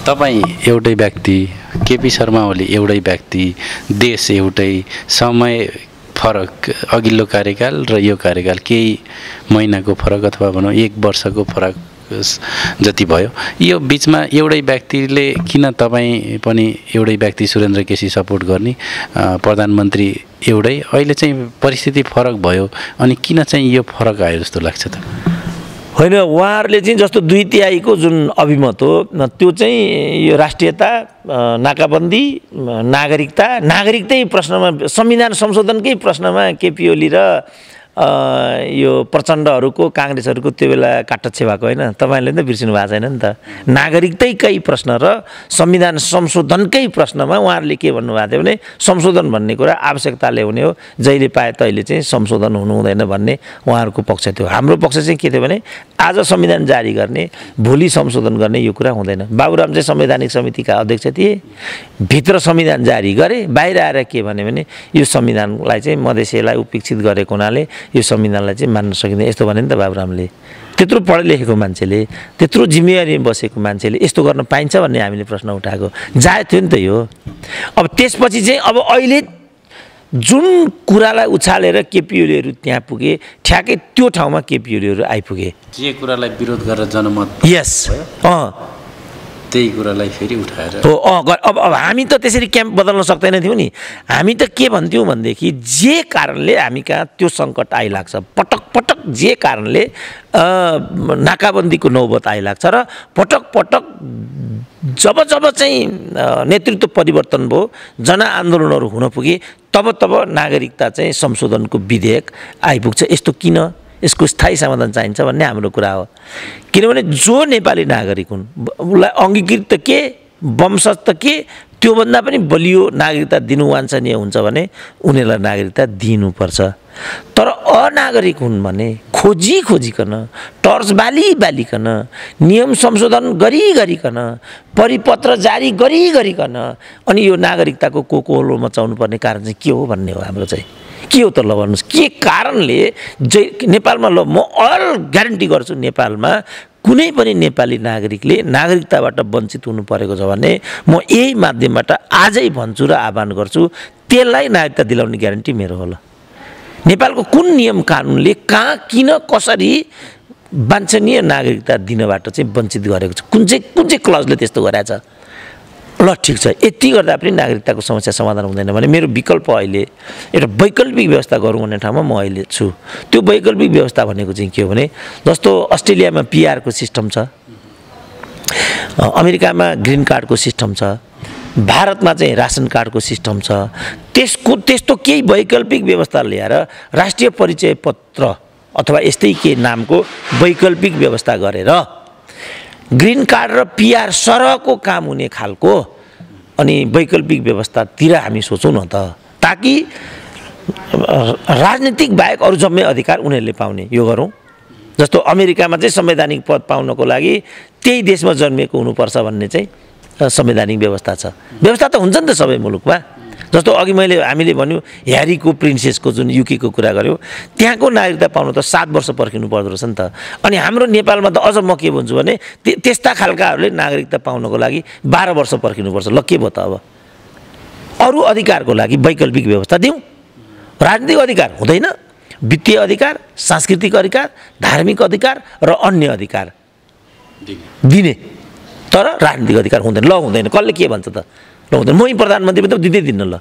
तपाईँ एउटै व्यक्ति, केपी शर्मा ओली एउटै व्यक्ति, देश एउटै, समय फरक, अघिल्लो कार्यकाल र यो कार्यकाल केही महिनाको फरक अथवा भनौँ 1 वर्षको फरक जति भयो। यो बिचमा एउटै व्यक्तिले किन तपाईँ पनि एउटै व्यक्ति सुरेन्द्र केसी सपोर्ट गर्ने, प्रधानमन्त्री एउटै, अहिले चाहिँ परिस्थिति फरक भयो अनि किन चाहिँ यो फरक आयो जस्तो लाग्छ त? होइन, उहाँहरूले चाहिँ जस्तो 2/3 जुन अभिमत हो त्यो चाहिँ यो राष्ट्रियता, नाकाबन्दी, नागरिकतै प्रश्नमा, संविधान संशोधनकै प्रश्नमा केपी ओली र यो प्रचण्डहरूको काङ्ग्रेसहरूको त्यो बेला काटछे भएको होइन। तपाईँले त बिर्सिनु भएको छैन नि त। नागरिकतैकै प्रश्न र संविधान संशोधनकै प्रश्नमा उहाँहरूले के भन्नुभएको थियो भने संशोधन भन्ने कुरा आवश्यकताले हुने हो, जहिले पाए तहिले चाहिँ संशोधन हुनु हुँदैन भन्ने उहाँहरूको पक्ष थियो। हाम्रो पक्ष चाहिँ के थियो भने आज संविधान जारी गर्ने, भोलि संशोधन गर्ने यो कुरा हुँदैन। बाबुराम चाहिँ संवैधानिक समितिका अध्यक्ष थिए, भित्र संविधान जारी गरे, बाहिर आएर के भने यो संविधानलाई चाहिँ मधेसीलाई उपेक्षित गरेको हुनाले यो संविधानलाई चाहिँ मान्न सकिँदैन यस्तो भने नि त बाबुरामले। त्यत्रो पढे लेखेको मान्छेले, त्यत्रो जिम्मेवारी बसेको मान्छेले यस्तो गर्न पाइन्छ भन्ने हामीले प्रश्न उठाएको जायज थियो नि त यो। अब त्यसपछि चाहिँ अब अहिले जुन कुरालाई उछालेर केपी ओलीहरू त्यहाँ पुगे, ठ्याक्कै त्यो ठाउँमा केपी ओलीहरू आइपुगे। जे कुरालाई विरोध गरेर जनमत, यस त्यही कुरालाई फेरि उठाएर हो अब हामी त त्यसरी क्याम्प बदल्न सक्दैन थियौँ नि। हामी त के भन्थ्यौँ भनेदेखि जे कारणले हामी कहाँ त्यो सङ्कट आइलाग्छ, पटक पटक जे कारणले नाकाबन्दीको नौबत आइलाग्छ र पटक पटक जब जब चाहिँ नेतृत्व परिवर्तन भयो, जनआन्दोलनहरू हुन पुगे, तब तब नागरिकता चाहिँ संशोधनको विधेयक आइपुग्छ। यस्तो किन, यसको स्थायी समाधान चाहिन्छ भन्ने हाम्रो कुरा हो। किनभने जो नेपाली नागरिक हुन् उसलाई अङ्गीकृत त के, वंशज त के, त्योभन्दा पनि बलियो नागरिकता दिनु वाञ्छनीय हुन्छ भने उनीहरूलाई नागरिकता दिनुपर्छ। तर अनागरिक हुन् भने खोजिकन, टर्च बालिकन, नियम संशोधन गरिकन, परिपत्र जारी गरिकन अनि यो नागरिकताको कोकोलो मचाउनु पर्ने कारण चाहिँ के हो भन्ने हो हाम्रो चाहिँ। के हो त ल भन्नुहोस्, के कारणले नेपालमा ल म अल ग्यारेन्टी गर्छु नेपालमा कुनै पनि नेपाली नागरिकले नागरिकताबाट वञ्चित हुनु परेको छ भने म यही माध्यमबाट आजै भन्छु र आह्वान गर्छु, त्यसलाई नागरिकता दिलाउने ग्यारेन्टी मेरो होला। नेपालको कुन नियम कानुनले कहाँ किन कसरी वाञ्छनीय नागरिकता दिनबाट चाहिँ वञ्चित गरेको छ, कुन चाहिँ क्लजले त्यस्तो गरेछ? ल ठिक छ, यति गर्दा पनि नागरिकताको समस्या समाधान हुँदैन भने मेरो विकल्प अहिले एउटा वैकल्पिक व्यवस्था गरौँ भन्ने ठाउँमा म अहिले छु। त्यो वैकल्पिक व्यवस्था भनेको चाहिँ के हो भने, जस्तो अस्ट्रेलियामा पिआरको सिस्टम छ, अमेरिकामा ग्रिन कार्डको सिस्टम छ, भारतमा चाहिँ रासन कार्डको सिस्टम छ। त्यस्तो केही वैकल्पिक व्यवस्था ल्याएर राष्ट्रिय परिचय पत्र अथवा यस्तै के नामको वैकल्पिक व्यवस्था गरेर ग्रिन कार्ड र पिआर सरहको काम हुने खालको अनि वैकल्पिक व्यवस्थातिर हामी सोचौँ न त, ताकि राजनीतिक बाहेक अरू जम्मै अधिकार उनीहरूले पाउने यो गरौँ। जस्तो अमेरिकामा चाहिँ संवैधानिक पद पाउनको लागि त्यही देशमा जन्मिएको हुनुपर्छ भन्ने चाहिँ संवैधानिक व्यवस्था छ। व्यवस्था त हुन्छ नि त सबै मुलुकमा। जस्तो अघि हामीले भन्यौँ ह्यारीको प्रिन्सेसको जुन युकेको कुरा गऱ्यौँ, त्यहाँको नागरिकता पाउनु त 7 वर्ष पर्खिनु पर्दो रहेछ नि त। अनि हाम्रो नेपालमा त अझ म के भन्छु भने त्यस्ता खालकाहरूले नागरिकता पाउनको लागि 12 वर्ष पर्खिनुपर्छ। ल के भयो त अब? अरू अधिकारको लागि वैकल्पिक व्यवस्था दिउँ। राजनीतिक अधिकार हुँदैन, वित्तीय अधिकार, सांस्कृतिक अधिकार, धार्मिक अधिकार र अन्य अधिकार दिने, तर राजनीतिक अधिकार हुँदैन। ल हुँदैन, कसले के भन्छ त? ल हुँदैन, मै प्रधानमन्त्री पनि त दिँदै दिन्न। ल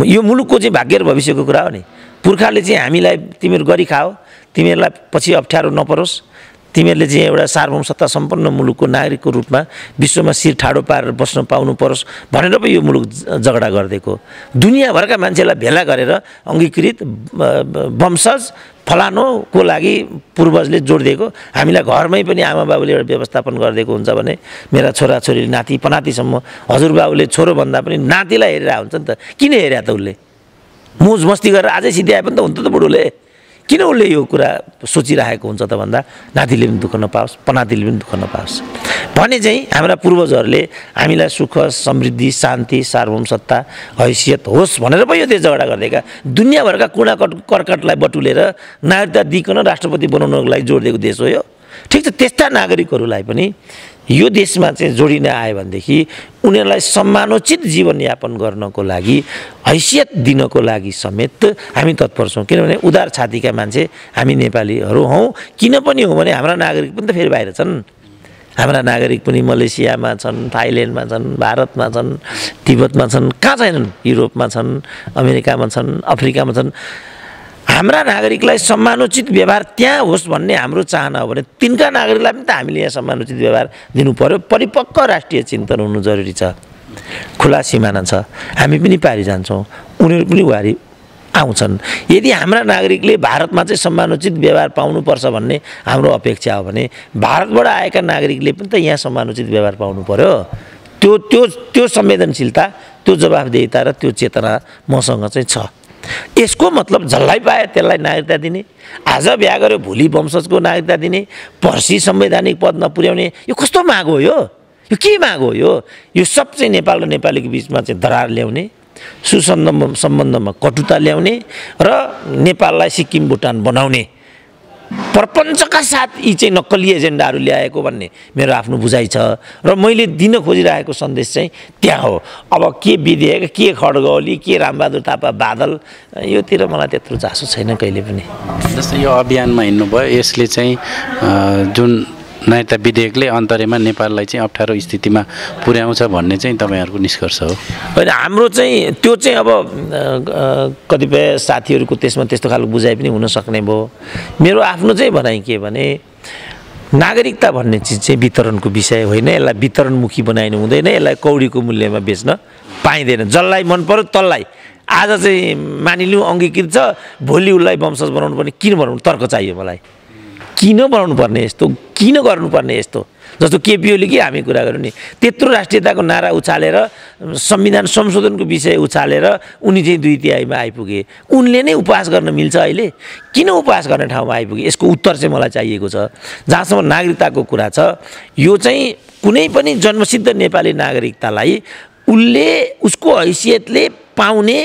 यो मुलुकको चाहिँ भाग्य र भविष्यको कुरा हो नि। पुर्खाले चाहिँ हामीलाई तिमीहरू गरी खाओ, तिमीहरूलाई पछि अप्ठ्यारो नपरोस्, तिमीहरूले चाहिँ एउटा सार्वभौम सत्ता सम्पन्न मुलुकको नागरिकको रूपमा विश्वमा शिर ठाडो पारेर बस्न पाउनु परोस् भनेर पो यो मुलुक झगडा गरिदिएको। दुनियाँभरका मान्छेलाई भेला गरेर अङ्गीकृत वंशज फलानोको लागि पूर्वजले जोडिदिएको, हामीलाई घरमै पनि आमा बाबुले एउटा व्यवस्थापन गरिदिएको हुन्छ भने मेरा छोराछोरीले नाति पनातिसम्म हजुरबाबुले छोरोभन्दा पनि नातिलाई हेरेर हुन्छ नि त। किन हेरे त उसले? मुज मस्ती गरेर अझै सिध्याए पनि त हुन्छ त बुढोले। किन उसले यो कुरा सोचिरहेको हुन्छ त भन्दा नातिले पनि दुःख नपाओस्, पनातिले पनि दुःख नपाओस् भने चाहिँ हाम्रा पूर्वजहरूले हामीलाई सुख समृद्धि शान्ति सार्वभौम सत्ता हैसियत होस् भनेर पो यो देश झगडा गरिदिएका। दुनियाँभरका कुना कर्कटलाई बटुलेर नागरिकता दिइकन राष्ट्रपति बनाउनको लागि जोडिदिएको देश हो यो। ठिक छ, त्यस्ता नागरिकहरूलाई पनि यो देशमा चाहिँ जोडिन आयो भनेदेखि उनीहरूलाई सम्मानोचित जीवनयापन गर्नको लागि हैसियत दिनको लागि समेत हामी तत्पर छौँ। किनभने उदार छातीका मान्छे हामी नेपालीहरू हौँ। किन पनि हो भने हाम्रा नागरिक पनि त फेरि बाहिर छन्। हाम्रा नागरिक पनि मलेसियामा छन्, थाइल्यान्डमा छन्, भारतमा छन्, तिब्बतमा छन्, कहाँ छैनन्? युरोपमा छन्, अमेरिकामा छन्, अफ्रिकामा छन्। हाम्रा नागरिकलाई सम्मानोचित व्यवहार त्यहाँ होस् भन्ने हाम्रो चाहना हो भने तिनका नागरिकलाई पनि त हामीले यहाँ सम्मानोचित व्यवहार दिनु पर्यो। परिपक्व राष्ट्रिय चिन्तन हुनु जरुरी छ। खुला सिमाना छ, हामी पनि पारि जान्छौँ, उनीहरू पनि वारी आउँछन्। यदि हाम्रा नागरिकले भारतमा चाहिँ सम्मानोचित व्यवहार पाउनुपर्छ भन्ने हाम्रो अपेक्षा हो भने भारतबाट आएका नागरिकले पनि त यहाँ सम्मानोचित व्यवहार पाउनु पर्यो। त्यो संवेदनशीलता, त्यो जवाफदेहिता र त्यो चेतना मसँग चाहिँ छ। यसको मतलब जसलाई पाए त्यसलाई नागरिकता दिने, आज बिहा गर्यो भोलि वंशजको नागरिकता दिने, पर्सि संवैधानिक पद नपुर्याउने, यो कस्तो माग हो? यो के माग हो? यो सब चाहिँ नेपाल र नेपालीको बिचमा चाहिँ दरार ल्याउने, सुसम्बन्धमा कटुता ल्याउने र नेपाललाई सिक्किम भुटान बनाउने प्रपञ्चका साथ यी चाहिँ नक्कली एजेन्डाहरू ल्याएको भन्ने मेरो आफ्नो बुझाइ छ। र मैले दिन खोजिरहेको सन्देश चाहिँ त्यहाँ हो। अब के विधेयक, के खड्गौली, के रामबहादुर थापा बादल, योतिर मलाई त्यत्रो चासो छैन कहिले पनि। जस्तै यो अभियानमा हिँड्नुभयो, यसले चाहिँ जुन नागरिकता विधेयकले अन्तर्यमा नेपाललाई चाहिँ अप्ठ्यारो स्थितिमा पुर्याउँछ भन्ने चाहिँ तपाईँहरूको निष्कर्ष हो? होइन, हाम्रो चाहिँ त्यो चाहिँ अब कतिपय साथीहरूको त्यसमा त्यस्तो खालको बुझाइ पनि हुन सक्ने भयो। मेरो आफ्नो चाहिँ भनाइ के भने नागरिकता भन्ने चिज चाहिँ वितरणको विषय होइन। यसलाई वितरणमुखी बनाइनु हुँदैन, यसलाई कौडीको मूल्यमा बेच्न पाइँदैन। जसलाई मन पर्यो तललाई आज चाहिँ मानिलिउँ अङ्गीकृत छ, भोलि उसलाई वंशज बनाउनु पर्ने किन बनाउनु? तर्क चाहियो मलाई। किन बनाउनु पर्ने यस्तो, किन गर्नुपर्ने यस्तो? जस्तो केपी ओली कि हामी कुरा गऱ्यौँ नि, त्यत्रो राष्ट्रियताको नारा उचालेर संविधान संशोधनको विषय उचालेर उनी चाहिँ 2/3 आइपुगे। उनले नै उपवास गर्न मिल्छ अहिले? किन उपवास गर्ने ठाउँमा आइपुगे? यसको उत्तर चाहिँ मलाई चाहिएको छ। जहाँसम्म नागरिकताको कुरा छ, यो चाहिँ कुनै पनि जन्मसिद्ध नेपाली नागरिकतालाई उसले उसको हैसियतले पाउने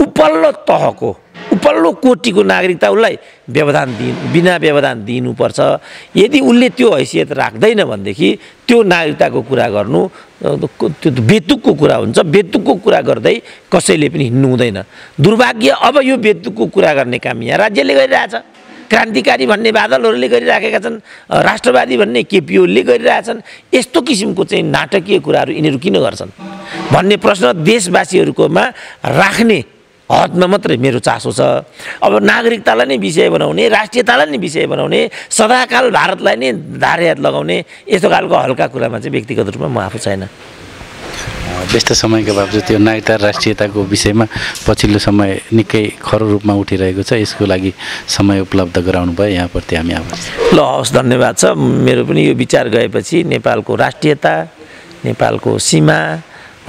उपल्लो तहको उपल्लो कोटिको नागरिकता उसलाई बिना व्यवधान दिनुपर्छ। यदि उसले त्यो हैसियत राख्दैन भनेदेखि त्यो नागरिकताको कुरा गर्नु त्यो बेतुकको कुरा हुन्छ। बेतुकको कुरा गर्दै कसैले पनि हिँड्नु हुँदैन। दुर्भाग्य अब यो बेतुकको कुरा गर्ने काम यहाँ राज्यले गरिरहेछ। क्रान्तिकारी भन्ने बादलहरूले गरिराखेका छन्, राष्ट्रवादी भन्ने केपी ओलीले गरिरहेछन्। यस्तो किसिमको चाहिँ नाटकीय कुराहरू यिनीहरू किन गर्छन् भन्ने प्रश्न देशवासीहरूकोमा राख्ने हदमा मात्रै मेरो चासो छ। अब नागरिकतालाई नै विषय बनाउने, राष्ट्रियतालाई नै विषय बनाउने, सदाकाल भारतलाई नै धारहात लगाउने यस्तो खालको हल्का कुरामा चाहिँ व्यक्तिगत रूपमा म आफू छैन। व्यस्त समयका बावजुद त्यो नागरिकता राष्ट्रियताको विषयमा पछिल्लो समय निकै खरो रूपमा उठिरहेको छ। यसको लागि समय उपलब्ध गराउनु भयो, यहाँप्रति हामी आभारी। ल हवस्, धन्यवाद छ। मेरो पनि यो विचार गएपछि नेपालको राष्ट्रियता, नेपालको सीमा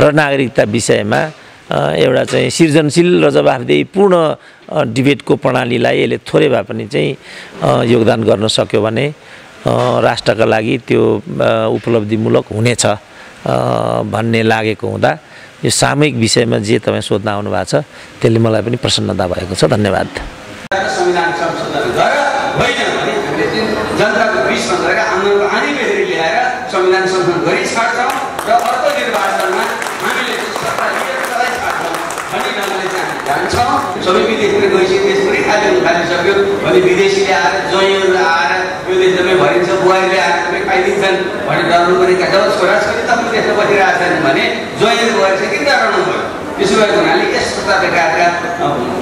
र नागरिकता विषयमा एउटा चाहिँ सृजनशील र जवाफदेहीपूर्ण डिबेटको प्रणालीलाई यसले थोरै भए पनि चाहिँ योगदान गर्न सक्यो भने राष्ट्रका लागि त्यो उपलब्धिमूलक हुनेछ भन्ने लागेको हुँदा यो सामूहिक विषयमा जे तपाईँ सोध्न आउनु भएको छ त्यसले मलाई पनि प्रसन्नता भएको छ। धन्यवाद। संविधान संशोधन गर होइन भने हामीले चाहिँ जनताको बिचमा गएर आन्दोलनको आनी बेहोरी ल्याएर संविधान संशोधन गरी छाड्छौँ र अर्को निर्वाचनमा हामीले सत्ता लिएर तलै छाड्छौँ भन्ने ढङ्गले चाहिँ हामी जान्छौँ। सबै विदेशतिर गइसक्यो, देश पुरै खालिसक्यो भने विदेशीले आएर ज्वाइँहरू आएर यो देश जम्मै भरिन्छ, बुहारीले आएर तपाईँ खाइदिन्छन् भने डराउनु पनि जब छोराछोरी तपाईँ देशमा बसिरहेको छैन भने ज्वाइँहरू बुहारी चाहिँ किन डराउनु भयो? त्यसो भएको हुनाले यस प्रकारका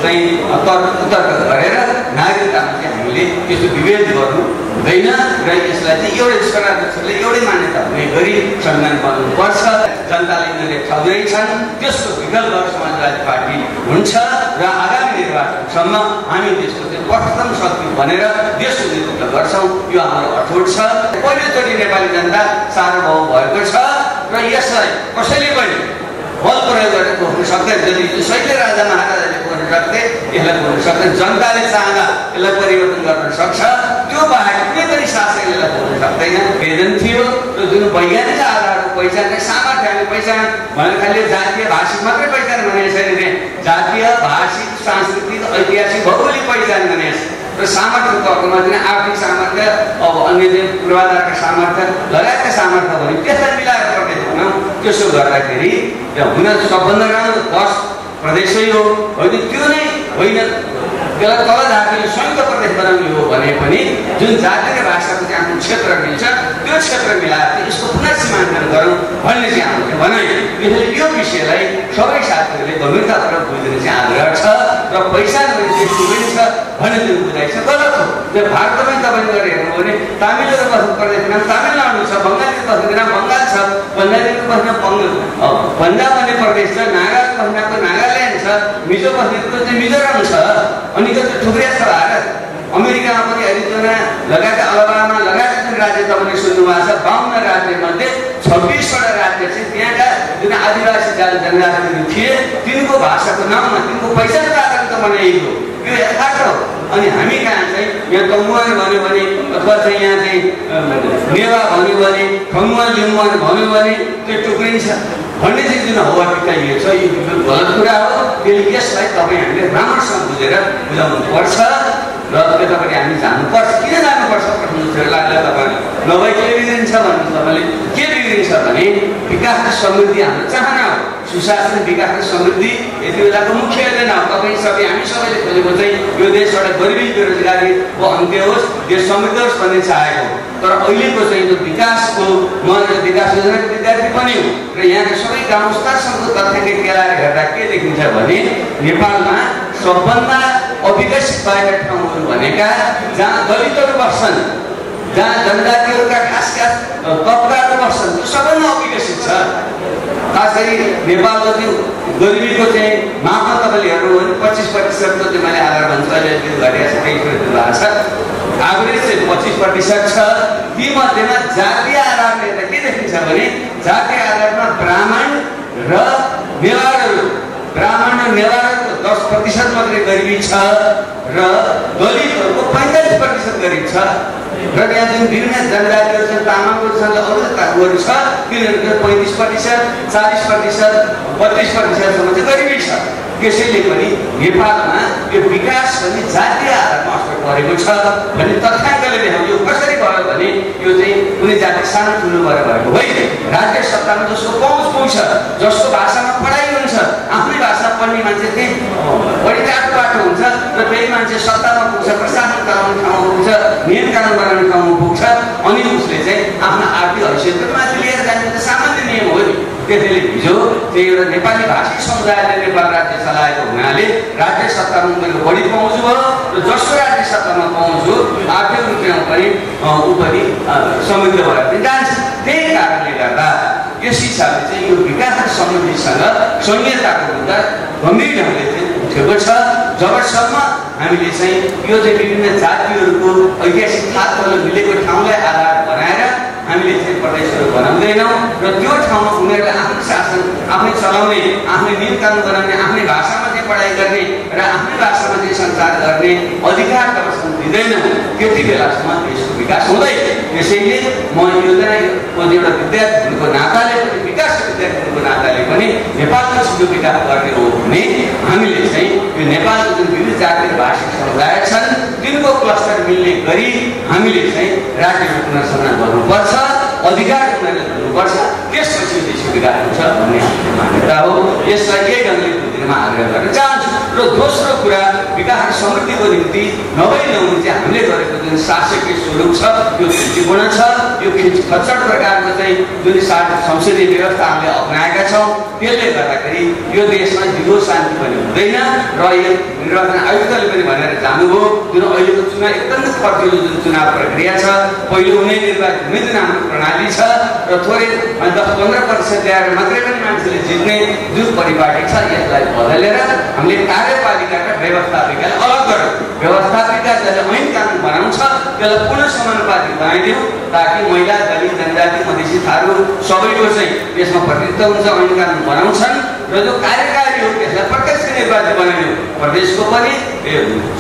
चाहिँ तर्क गरेर नागरिकतामा चाहिँ हामीले त्यस्तो विभेद गर्नु हुँदैन र यसलाई चाहिँ एउटै स्वराज्यले एउटै मान्यता हुने गरी संविधान बनाउनुपर्छ। जनताले यिनीहरूले ठाउँदैछन्, त्यसको विकल्प समाजवादी पार्टी हुन्छ र आगामी निर्वाचनसम्म हामी देशको चाहिँ प्रथम शक्ति बनेर देशको नेतृत्व गर्छौँ। यो हाम्रो अठोट छ। पहिलोचोटि नेपाली जनता सार्वभौम भएको छ र यसलाई कसैले पनि बल प्रयोग गरेर खोज्नु सक्दैन। यदि सैन्य राजा महाराजाले खोज्न सक्थे यसलाई खोज्न सक्दैन। जनताले चाहँदा यसलाई परिवर्तन गर्न सक्छ। त्यो बाहेक कुनै पनि शासकले यसलाई खोज्न सक्दैन। वेदन थियो र जुन वैज्ञानिक आधारको पहिचान सामर्थ्य हामी पहिचान भनेर खालि जातीय भाषिक मात्रै पहिचान भनेको छैन। जातीय भाषिक सांस्कृतिक ऐतिहासिक भौगोलिक पहिचान भनेको छ र सामर्थ्यको अर्कोमा चाहिँ आर्थिक सामर्थ्य, अब अन्य चाहिँ पूर्वाधारका सामर्थ्य लगायतका सामर्थ्य भने त्यसलाई मिलाएर प्रदेश बनाऊ। त्यसो गर्दाखेरि हुन सबभन्दा राम्रो 10 प्रदेशै हो होइन, त्यो नै होइन। त्यसलाई तल जातिले संयुक्त प्रदेश बनाउने हो भने पनि जुन जाति र भाषाको चाहिँ आफ्नो क्षेत्र मिल्छ त्यो क्षेत्र मिलाएर यसको पुनर्सीमाङ्कन गरौँ भन्ने चाहिँ हाम्रो भनाइ। त्यसैले यो विषयलाई सबै साथीहरूले गम्भीरतापूर्वक बुझ्ने चाहिँ आग्रह छ र पहिचान गर्ने त्यस्तो पनि छ भन्ने जुन बुझाइ छ गलत हो। त्यो भारतमा तपाईँले गरेर हेर्नु भने तामिलहरू बस्नु प्रदेशको नाम तामिलनाडु छ, बङ्गालीको बस्नुको नाम बङ्गाल छ, पन्जाबीको बस्न पन्जाब भन्ने प्रदेश छ, नागाको बस्नको नागाल्यान्ड छ, मिजो बस्नेको चाहिँ मिजोराम छ। अनि त्यो थुप्रै छ भारत। अमेरिकामा पनि एरिजोना लगायत अलाबामा लगायत जुन राज्य तपाईँले सुन्नुभएको छ 52 राज्यमध्ये 26वटा राज्य चाहिँ त्यहाँका जुन आदिवासी जनजातिहरू थिए तिनको भाषाको नाममा तिनको पहिचानको आधारमा बनाइएको यो यथार्थ हो। अनि हामी कहाँ चाहिँ यहाँ तमुवान भन्यो भने अथवा चाहिँ यहाँ चाहिँ नेवा भन्यो भने खमुवा लिम्बुवान भन्यो भने त्यो टुक्रिन्छ भन्ने चाहिँ जुन हवाटिका यो छ यो गलत कुरा हो। त्यसले यसलाई तपाईँ हामीले राम्रोसँग बुझेर बुझाउनु पर्छ र त्यतापट्टि हामी जानुपर्छ। किन जानुपर्छ प्रश्न लाग्ला तपाईँले? नभए के बिग्रिन्छ भन्नु? तपाईँले के बिग्रिन्छ भने विकास र समृद्धि हाम्रो चाहना हो, सुशासन विकास र समृद्धि यति बेलाको मुख्य एजेन्डा हो। तपाईँ सबै हामी सबैले खोजेको चाहिँ यो देशबाट गरिबी बेरोजगारीको अन्त्य होस्, देश समृद्ध होस् भन्ने चाहेको। तर अहिलेको चाहिँ यो विकासको म विकास योजनाको विद्यार्थी पनि हो र यहाँका सबै गाउँ स्तरसम्मको तथ्याङ्क केलाएर हेर्दा के देखिन्छ भने नेपालमा सबभन्दा अविकसित भएका ठाउँहरू भनेका जहाँ दलितहरू बस्छन्, जहाँ जनजातिहरूका खास तबकाहरू बस्छन्, त्यो सबैभन्दा अविकसित छ। खास गरी नेपालको त्यो गरिबीको चाहिँ मापमा तपाईँले हेर्नुभयो भने 25% चाहिँ मैले आधार भन्छु, अहिले त्यो घटेको छ, 23% भएको छ। एभरेज चाहिँ 25% छ। ती मध्येमा जातीय आधारले हेर्दा के देखिन्छ भने जातीय आधारमा ब्राह्मण र नेवारहरूको 10% मात्रै गरिबी छ र दलितहरूको 45% गरिबी छ। र यहाँ जुन विभिन्न जनजातिहरू छन्, तामाङहरू छन्, अरू जातिहरू छ, तिनीहरूको 35%, 40%, 32%सम्म चाहिँ गरिबी छ। त्यसैले पनि नेपालमा यो विकास पनि जातीय आधारमा असर परेको छ भन्ने तथ्याङ्कले देखाउँछ। यो कसरी भयो भने यो चाहिँ कुनै जाति सानो ठुलो भएर भएको होइन। राज्य सत्तामा जसको पहुँच पुग्छ, जसको भाषामा पढाइ हुन्छ, आफ्नै भाषा पढ्ने मान्छे चाहिँ बढी बाटो हुन्छ र त्यही मान्छे सत्तामा पुग्छ, प्रशासन चलाउने ठाउँमा पुग्छ, नियम कानुन बनाउने ठाउँमा पुग्छ, अनि उसले चाहिँ आफ्नो आर्थिक हैसियतको माथि लिएर जाने त सामान्य नियम हो नि। त्यसैले हिजो चाहिँ एउटा नेपाली भाषी समुदायले नेपाल राज्य चलाएको हुनाले राज्य सत्तामा उनीहरूको बढी पहुँच भयो र जसको राज्य सत्तामा पहुँच हो आर्थिक रूपमा पनि ऊ पनि समृद्ध भएर पनि जान्छ। त्यही कारणले गर्दा यस हिसाबले चाहिँ यो विकास र समृद्धिसँग संहिताको मुद्दा गम्भीर ढङ्गले चाहिँ उठेको छ। जबसम्म हामीले चाहिँ यो चाहिँ विभिन्न जातिहरूको ऐतिहासिक थातहरू मिलेको ठाउँलाई आधार बनाएर हामीले चाहिँ प्रदेशहरू बनाउँदैनौँ र त्यो ठाउँमा उनीहरूले आफ्नो शासन आफै चलाउने, आफ्नै नियम कानुन बनाउने, आफ्नै भाषामा चाहिँ पढाइ गर्ने र आफ्नै भाषामा चाहिँ सञ्चार गर्ने अधिकार जबसम्म दिँदैनौँ त्यति बेलासम्म देशको विकास हुँदैन। त्यसैले म योजनाको एउटा विद्यार्थी हुनुको नाताले पनि, विकासको विद्यार्थी हुनुको नाताले पनि नेपालको छिटो विकास गर्ने हो भने हामीले चाहिँ यो नेपालको जुन विविध जाति र भाषिक समुदाय छन् तिनको क्लस्टर मिल्ने गरी हामीले चाहिँ राज्यको पुनर्संरचना गर्नुपर्छ, अधिकार उनीहरूले दिनुपर्छ, त्यसपछि देशको विकास हुन्छ भन्ने हाम्रो मान्यता हो। यसलाई यही ढङ्गले बुझ्नमा आग्रह गर्न चाहन्छु। र दोस्रो कुरा, विकास र समृद्धिको निम्ति नभई नहुने चाहिँ हामीले गरेको जुन शासकीय स्वरूप छ यो त्रुटिपूर्ण छ। यो खच्चड प्रकारको चाहिँ जुन संसदीय व्यवस्था हामीले अपनाएका छौँ त्यसले गर्दाखेरि यो देशमा दिगो शान्ति पनि हुँदैन र यो निर्वाचन आयुक्तले पनि भनेर जानुभयो जुन अहिलेको चुनाव एकदम खर्चिलो जुन चुनाव प्रक्रिया छ, पहिलो हुने निर्वाचन हुने जुन हाम्रो प्रणाली छ र थोरै 10-15% ल्याएर मात्रै पनि मान्छेले जित्ने जुन परिपाटी छ यसलाई बदलेर हामीले कार्यपालिकाका व्यवस्थापिकालाई अलग गरौँ। व्यवस्थापिका जसले ऐन कानुन बनाउँछ त्यसलाई पुनः समानुपातिक बनाइदिउँ ताकि महिला, दलित, जनजाति, मधेसी, थारू सबैको चाहिँ यसमा प्रतिनिधित्व हुन्छ, ऐन कानुन बनाउँछन् र जो कार्यकारी हो त्यसलाई प्रत्यक्ष निर्वाचित बनाइदिउँ। प्रदेशको पनि,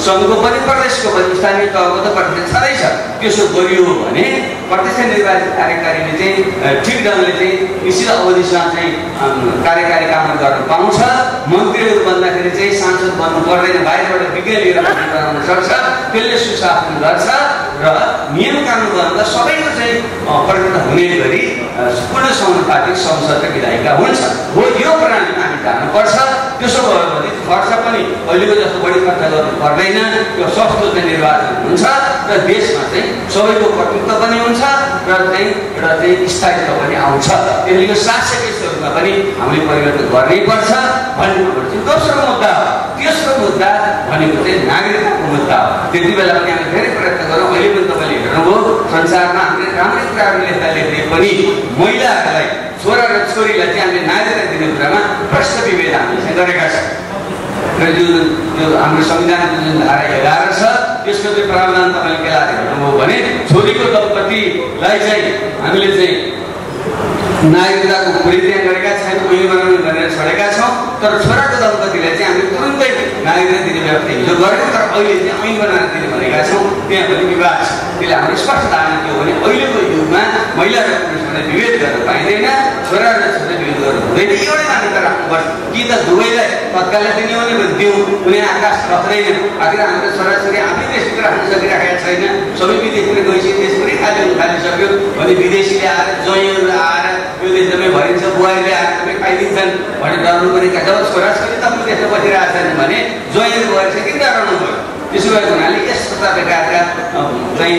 सङ्घको पनि, प्रदेशको पनि, स्थानीय तहको त प्रतिनिधित्व छँदैछ। त्यसो गरियो भने प्रत्यक्ष निर्वाचित कार्यकारीले चाहिँ ठिक ढङ्गले चाहिँ निश्चित अवधिसम्म चाहिँ कार्यकारी काम गर्न पाउँछ। मन्त्रीहरू बन्दाखेरि चाहिँ सांसद बन्नु पर्दैन, बाहिरबाट विज्ञ लिएर बनाउन सक्छ, त्यसले सुशासन गर्छ र नियम कानुन गर्दा सबैको चाहिँ प्रतिनिधित्व हुने गरी पूर्ण समानुपातिक संसद र विधायिका हुन्छ हो। यो प्रणालीमा हामी जानुपर्छ। त्यसो भयो भने खर्च पनि अहिलेको जस्तो बढी खर्च गर्नु पर्दैन, त्यो सस्तो चाहिँ निर्वाचन हुन्छ र देशमा चाहिँ सबैको प्रतिनिधित्व पनि हुन्छ र चाहिँ एउटा चाहिँ स्थायित्व पनि आउँछ। त्यसले यो शासकीय स्वरूपमा पनि हामीले परिवर्तन गर्नैपर्छ भन्ने हाम्रो चाहिँ दोस्रो मुद्दा हो। तेस्रो मुद्दा भनेको चाहिँ नागरिकताको मुद्दा हो। त्यति बेला पनि हामीले धेरै प्रयत्न गरौँ। अहिले पनि तपाईँले हेर्नुभयो संसारमा हामीले राम्रै कुराहरू लेख्दा लेख्दै पनि महिलाहरूलाई, छोरा र छोरीलाई चाहिँ हामीले नागरिकता दिने कुरामा प्रश्न विभेद हामीले चाहिँ गरेका छौँ र यो हाम्रो संविधानको जुन धारा 11 छ त्यसको चाहिँ प्रावधान तपाईँले के लाग्यो हेर्नुभयो भने छोरीको दम्पतिलाई चाहिँ हामीले चाहिँ नागरिकताको परित्याग गरेका छैन, ऐन बनाउने भनेर छोडेका छौँ। तर छोराको दम्पतिलाई चाहिँ हामीले तुरुन्तै नागरिकता दिने व्यवस्था हिजो गऱ्यौँ, तर अहिले चाहिँ ऐन बनाएर दिने भनेका छौँ। त्यहाँ पनि विवाद छ। त्यसले हाम्रो स्पष्ट धारणा के हो भने अहिलेको युगमा महिला र पुरुषलाई विभेद गर्न पाइँदैन, छोरा र छोरी विभेद गर्नु हुँदैन। एउटै मान्यता राख्नुपर्छ कि त दुवैलाई तत्कालै दिने हो भने दिउँ, कुनै आकाश राख्दैन। आखिर हाम्रो छोराछोरी आफै देशभित्र राख्न सकिरहेका छैन, सबै विदेशतिर गइसक्यो, देश पनि खाली थालिसक्यो भने विदेशीले आएर, ज्वाइँहरू आएर यो एकदमै भरिन्छ, बुहारीले आएर तपाईँ खाइदिन्छन् भने डराउनु पनि जब छोराछोरी तपाईँ त्यस्तो बसिरहेको छन् भने ज्वाइँले बुहारी चाहिँ किन डराउनु भयो? त्यसो भएको हुनाले यस्तो प्रकारका चाहिँ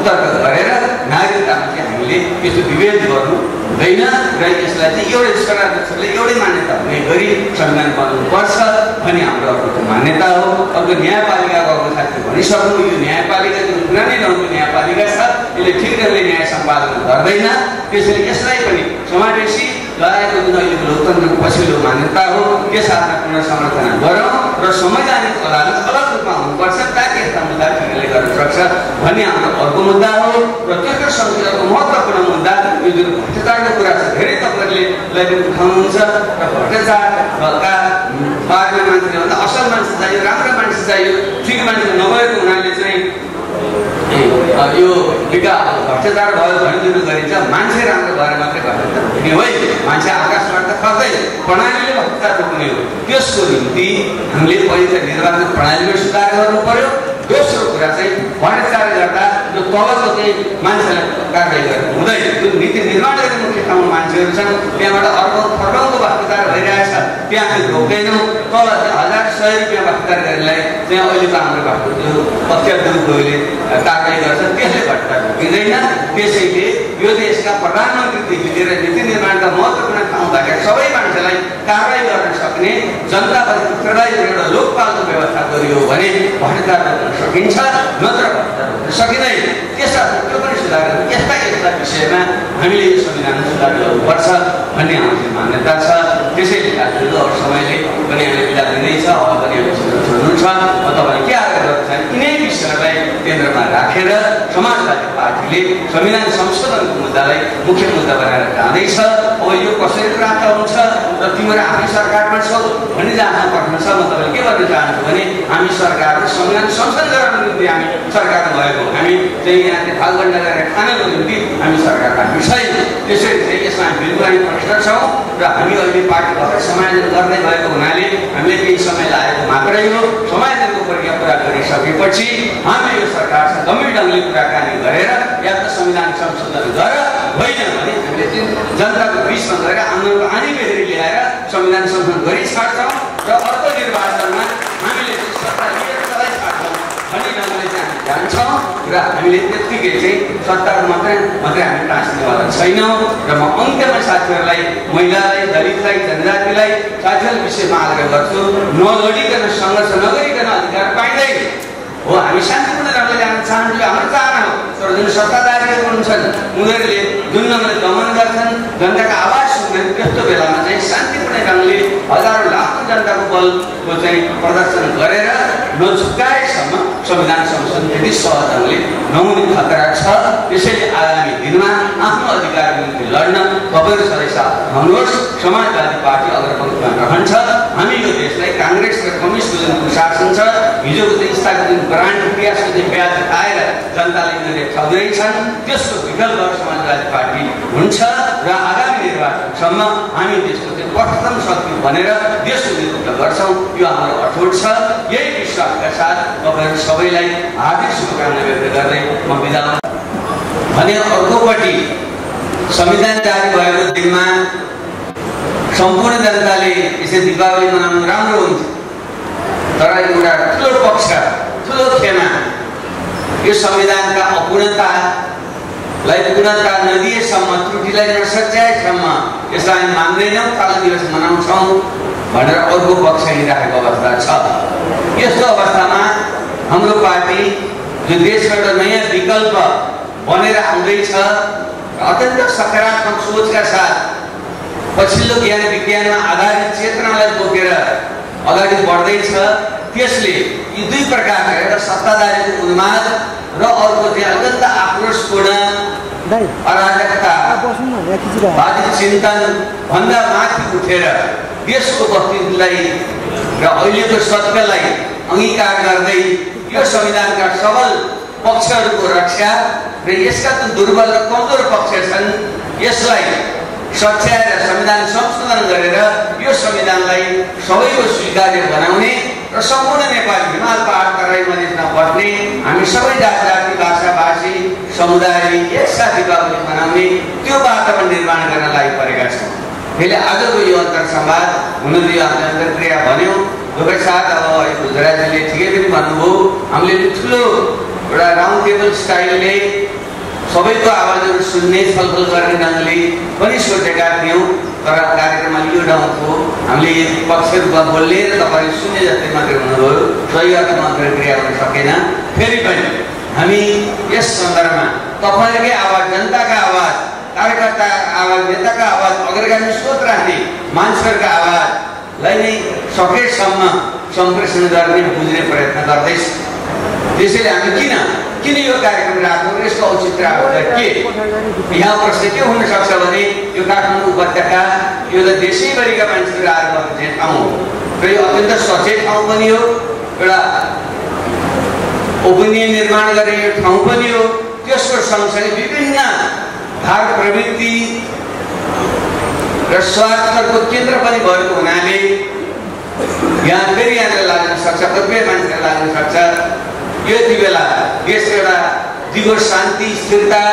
तर्क गरेर नागरिकतामा चाहिँ हामीले यस्तो विभेद गर्नु हुँदैन र यसलाई चाहिँ एउटै छोराछोरीले एउटै मान्यता हुने गरी संविधान बनाउनुपर्छ भन्ने हाम्रो अर्को मान्यता हो। अर्को न्यायपालिका गएको साथी भनिसक्नु, यो न्यायपालिका जुन पुरानै ढङ्गको न्यायपालिका छ यसले ठिक ढङ्गले न्याय सम्पादन गर्दैन। त्यसैले यसलाई पनि समावेशी लगाएको जुन अहिलेको लोकतन्त्रको पछिल्लो मान्यता हो त्यस हातमा पुनर्संरचना गरौँ र संवैधानिक अदालत अलग रूपमा हुनुपर्छ ताकि यस्ता मुद्दा ठिकले गर्न सक्छ भन्ने हाम्रो अर्को मुद्दा हो। र तेस्रो संविधानको महत्त्वपूर्ण मुद्दा यो जुन भ्रष्टाचारको कुरा छ, धेरै तपाईँहरूले पनि उठाउनुहुन्छ र भ्रष्टाचारका बारेमा मान्छेले भन्दा असल मान्छे चाहियो, राम्रो मान्छे चाहियो, ठिक मान्छे नभएको हुनाले चाहिँ यो भ्रष्टाचार भयो भनिदिनु गरिन्छ। मान्छे राम्रो भएर मात्रै भ्रष्टाचार हुने होइन, मान्छे आकाशबाट त खर्दै प्रणालीले भ्रष्टाचार रोक्ने हो। त्यसको निम्ति हामीले पहिलो निर्वाचन प्रणालीमा सुधार गर्नु पर्यो। दोस्रो कुरा चाहिँ भ्रष्टाचार गर्दा जो तलको चाहिँ मान्छेलाई कारवाही गर्नु हुँदैन। जुन नीति निर्माण गर्ने मुख्य ठाउँमा मान्छेहरू छन् त्यहाँबाट अर्बौं खर्बौंको भ्रष्टाचार भइरहेछ, त्यहाँ हामी रोक्दैनौँ। तल चाहिँ 1000-100 रुपियाँ भ्रष्टाचार गर्नेलाई चाहिँ अहिलेको हाम्रो पक्षद्रोहीले कारवाही गर्छ, त्यसले भ्रष्टाचार रोकिँदैन। त्यसैले यो देशका प्रधानमन्त्रीदेखि लिएर नीति निर्माणका महत्त्वपूर्ण ठाउँबाट सबै मान्छेलाई कारवाही गर्न सक्ने जनताप्रति उत्तरदायी एउटा लोकपालको व्यवस्था गरियो भने भ्रष्टाचार रोक्न सकिन्छ, नत्र भ्रष्टाचार रोक्न सकिँदैन। त्यसर्थ त्यो पनि सुधार गर्नु, यस्ता विषयमा हामीले यो संविधान सुधार गर्नुपर्छ भन्ने हाम्रो मान्यता छ। त्यसैले आज समयले पनि हामीले बिदा दिँदैछ, अब पनि हामीले छोड्नुहुन्छ। तपाईँले के आग्रह गर्नु छ, यिनै विषयलाई केन्द्रमा राखेर समाजवादी पार्टीले संविधान संशोधनको मुद्दालाई मुख्य मुद्दा बनाएर जाँदैछ। अब यो कसरी प्राप्त हुन्छ र तिम्रो आफै सरकारमा छौ भन्ने जहाँ पर्छ। म तपाईँले के भन्न चाहन्छु भने हामी सरकारले संविधान संशोधन गराउनको निम्ति हामी सरकारमा भएको, हामी चाहिँ यहाँ फालगण्डा गरेर खानको निम्ति हामी सरकारमा छैन। त्यसैले चाहिँ यसमा हामी बिल्कुल प्रष्ट छौँ र हामी अहिले पार्टी भएर समायोजन गर्दै भएको हुनाले हामीले केही समय लागेको मात्रै हो। समायोजनको प्रक्रिया पुरा गरिसकेपछि हामी यो सरकारसँग गम्भीर ढङ्गले कुराकानी गरेर या त संविधान संशोधन गर होइन भने हामीले चाहिँ जनताको बिचमा गएर आन्दोलनको आनी बेहोरी ल्याएर संविधान संशोधन गरी छाड्छौँ र अर्को निर्वाचनमा हामीले सत्ता लिएर सधैँ छाड्छौँ भन्ने ढङ्गले चाहिँ हामी जान्छौँ र हामीले त्यत्तिकै चाहिँ सत्ताको मात्रै हामी टाँस्नेवाला छैनौँ। र म अन्त्यमा साथीहरूलाई, महिलालाई, दलितलाई, जनजातिलाई साथीहरू विषयमा आग्रह गर्छु, नलडिकन सङ्घर्ष नगरिकन अधिकार पाइँदैन हो। हामी शान्तिपूर्ण ढङ्गले जान चाहन्छौँ, हाम्रो चाहना हो। तर जुन सत्ताधारीहरू हुन्छन् उनीहरूले जुन ढङ्गले दमन गर्छन्, जनताको आवाज सुन्दैन, त्यस्तो बेलामा चाहिँ शान्तिपूर्ण ढङ्गले हजारौँ लाखौँ जनताको बलको चाहिँ प्रदर्शन गरेर नझुक्काएसम्म संविधान संशोधन यदि सहज ढङ्गले नहुने खतरा छ। त्यसैले आगामी दिनमा आफ्नो अधिकारको निम्ति लड्न तपाईँहरू सधैँ साथ हुनुहोस्। समाजवादी पार्टी अग्रपङ्क्तिमा रहन्छ। हामी यो देशलाई काङ्ग्रेस र कम्युनिस्टको जुन कुशासन छ, हिजोको देशको जुन ग्रान्ट रुपियाँको चाहिँ ब्याज आएर जनताले यिनीहरूले ठग्दैछन्, त्यसको विकल्प समाजवादी पार्टी हुन्छ र आगामी निर्वाचनसम्म हामी देशको चाहिँ प्रथम शक्ति बनेर देशको नेतृत्व गर्छौँ, यो हाम्रो अठोट छ। यही विश्वासका साथ तपाईँहरू सबैलाई हार्दिक शुभकामना व्यक्त गर्दै म बिदा भने अर्कोपट्टि संविधान जारी भएको दिनमा सम्पूर्ण जनताले यसै दीपावली मनाउनु राम्रो हुन्छ। तर एउटा ठुलो पक्ष, ठुलो खेमा यो संविधानका अपूर्णतालाई पूर्णता नदिएसम्म, त्रुटिलाई नसच्याएसम्म यसलाई हामी मान्दैनौँ, कालो दिवस मनाउँछौँ भनेर अर्को पक्ष हिँडिरहेको अवस्था छ। यस्तो अवस्थामा हाम्रो पार्टी जो देशको एउटा नयाँ विकल्प बनेर आउँदैछ, अत्यन्त सकारात्मक सोचका साथ पछिल्लो ज्ञान विज्ञानमा आधारित चेतनालाई बोकेर अगाडि बढ्दैछ। त्यसले यी दुई प्रकारका, एउटा सत्ताधारीको उन्माद र अर्को चाहिँ अत्यन्त आक्रोशपूर्ण अराजकता बाधित चिन्तन भन्दा माथि उठेर देशको बस्तीलाई र अहिलेको सत्यलाई अङ्गीकार गर्दै यो संविधानका सबल पक्षहरूको रक्षा र यसका जुन दुर्बल र कमजोर पक्ष छन् यसलाई सच्याएर संविधान संशोधन गरेर यो संविधानलाई सबैको स्वीकार्य बनाउने र सम्पूर्ण नेपाली हिमाल पहाड तराई मधेसमा बस्ने हामी सबै जात जाति भाषा भाषी समुदायले एकसाथ दीपावली मनाउने त्यो वातावरण निर्माण गर्न लागिपरेका छौँ। फेरि आजको यो अन्तरसंवाद हुन यो अन्तर्क्रिया भन्यो दोकै साथ अब गुजरातले ठिकै पनि भन्नुभयो। हामीले ठुलो एउटा राउन्ड टेबल स्टाइलले सबैको आवाजहरू सुन्ने छलफल गर्ने ढङ्गले पनि सोचेका थियौँ, तर कार्यक्रममा यो ढङ्गको हामीले पक्ष रूपमा बोल्ने र तपाईँले सुन्ने जस्तै मात्रै हुनुभयो, सही अर्थमा अन्तर्क्रिया गर्न सकेन। फेरि पनि हामी यस सन्दर्भमा तपाईँहरूकै आवाज, जनताका आवाज, कार्यकर्ता आवाज, नेताका आवाज, अग्रगामी सोच राख्ने मान्छेहरूका आवाजलाई नै सकेसम्म सम्प्रेषण गर्ने, बुझ्ने प्रयत्न गर्दैछ। त्यसैले हामी किन यो कार्यक्रम राख्नु र यसको औचित्य राख्दा के यहाँ प्रश्न के हुन सक्छ भने यो काठमाडौँ उपत्यका यो त देशैभरिका मान्छेहरू आएर बस्ने ठाउँ हो र यो अत्यन्त सचेत ठाउँ पनि हो, एउटा ओपिनियन निर्माण गर्ने यो ठाउँ पनि हो। त्यसको सँगसँगै विभिन्न भाग प्रवृत्ति र स्वार्थको केन्द्र पनि भएको हुनाले यहाँ फेरि यहाँलाई लाग्न सक्छ, कतिपय मान्छेलाई लाग्न सक्छ यति बेला देश एउटा दिगो शान्ति, स्थिरता,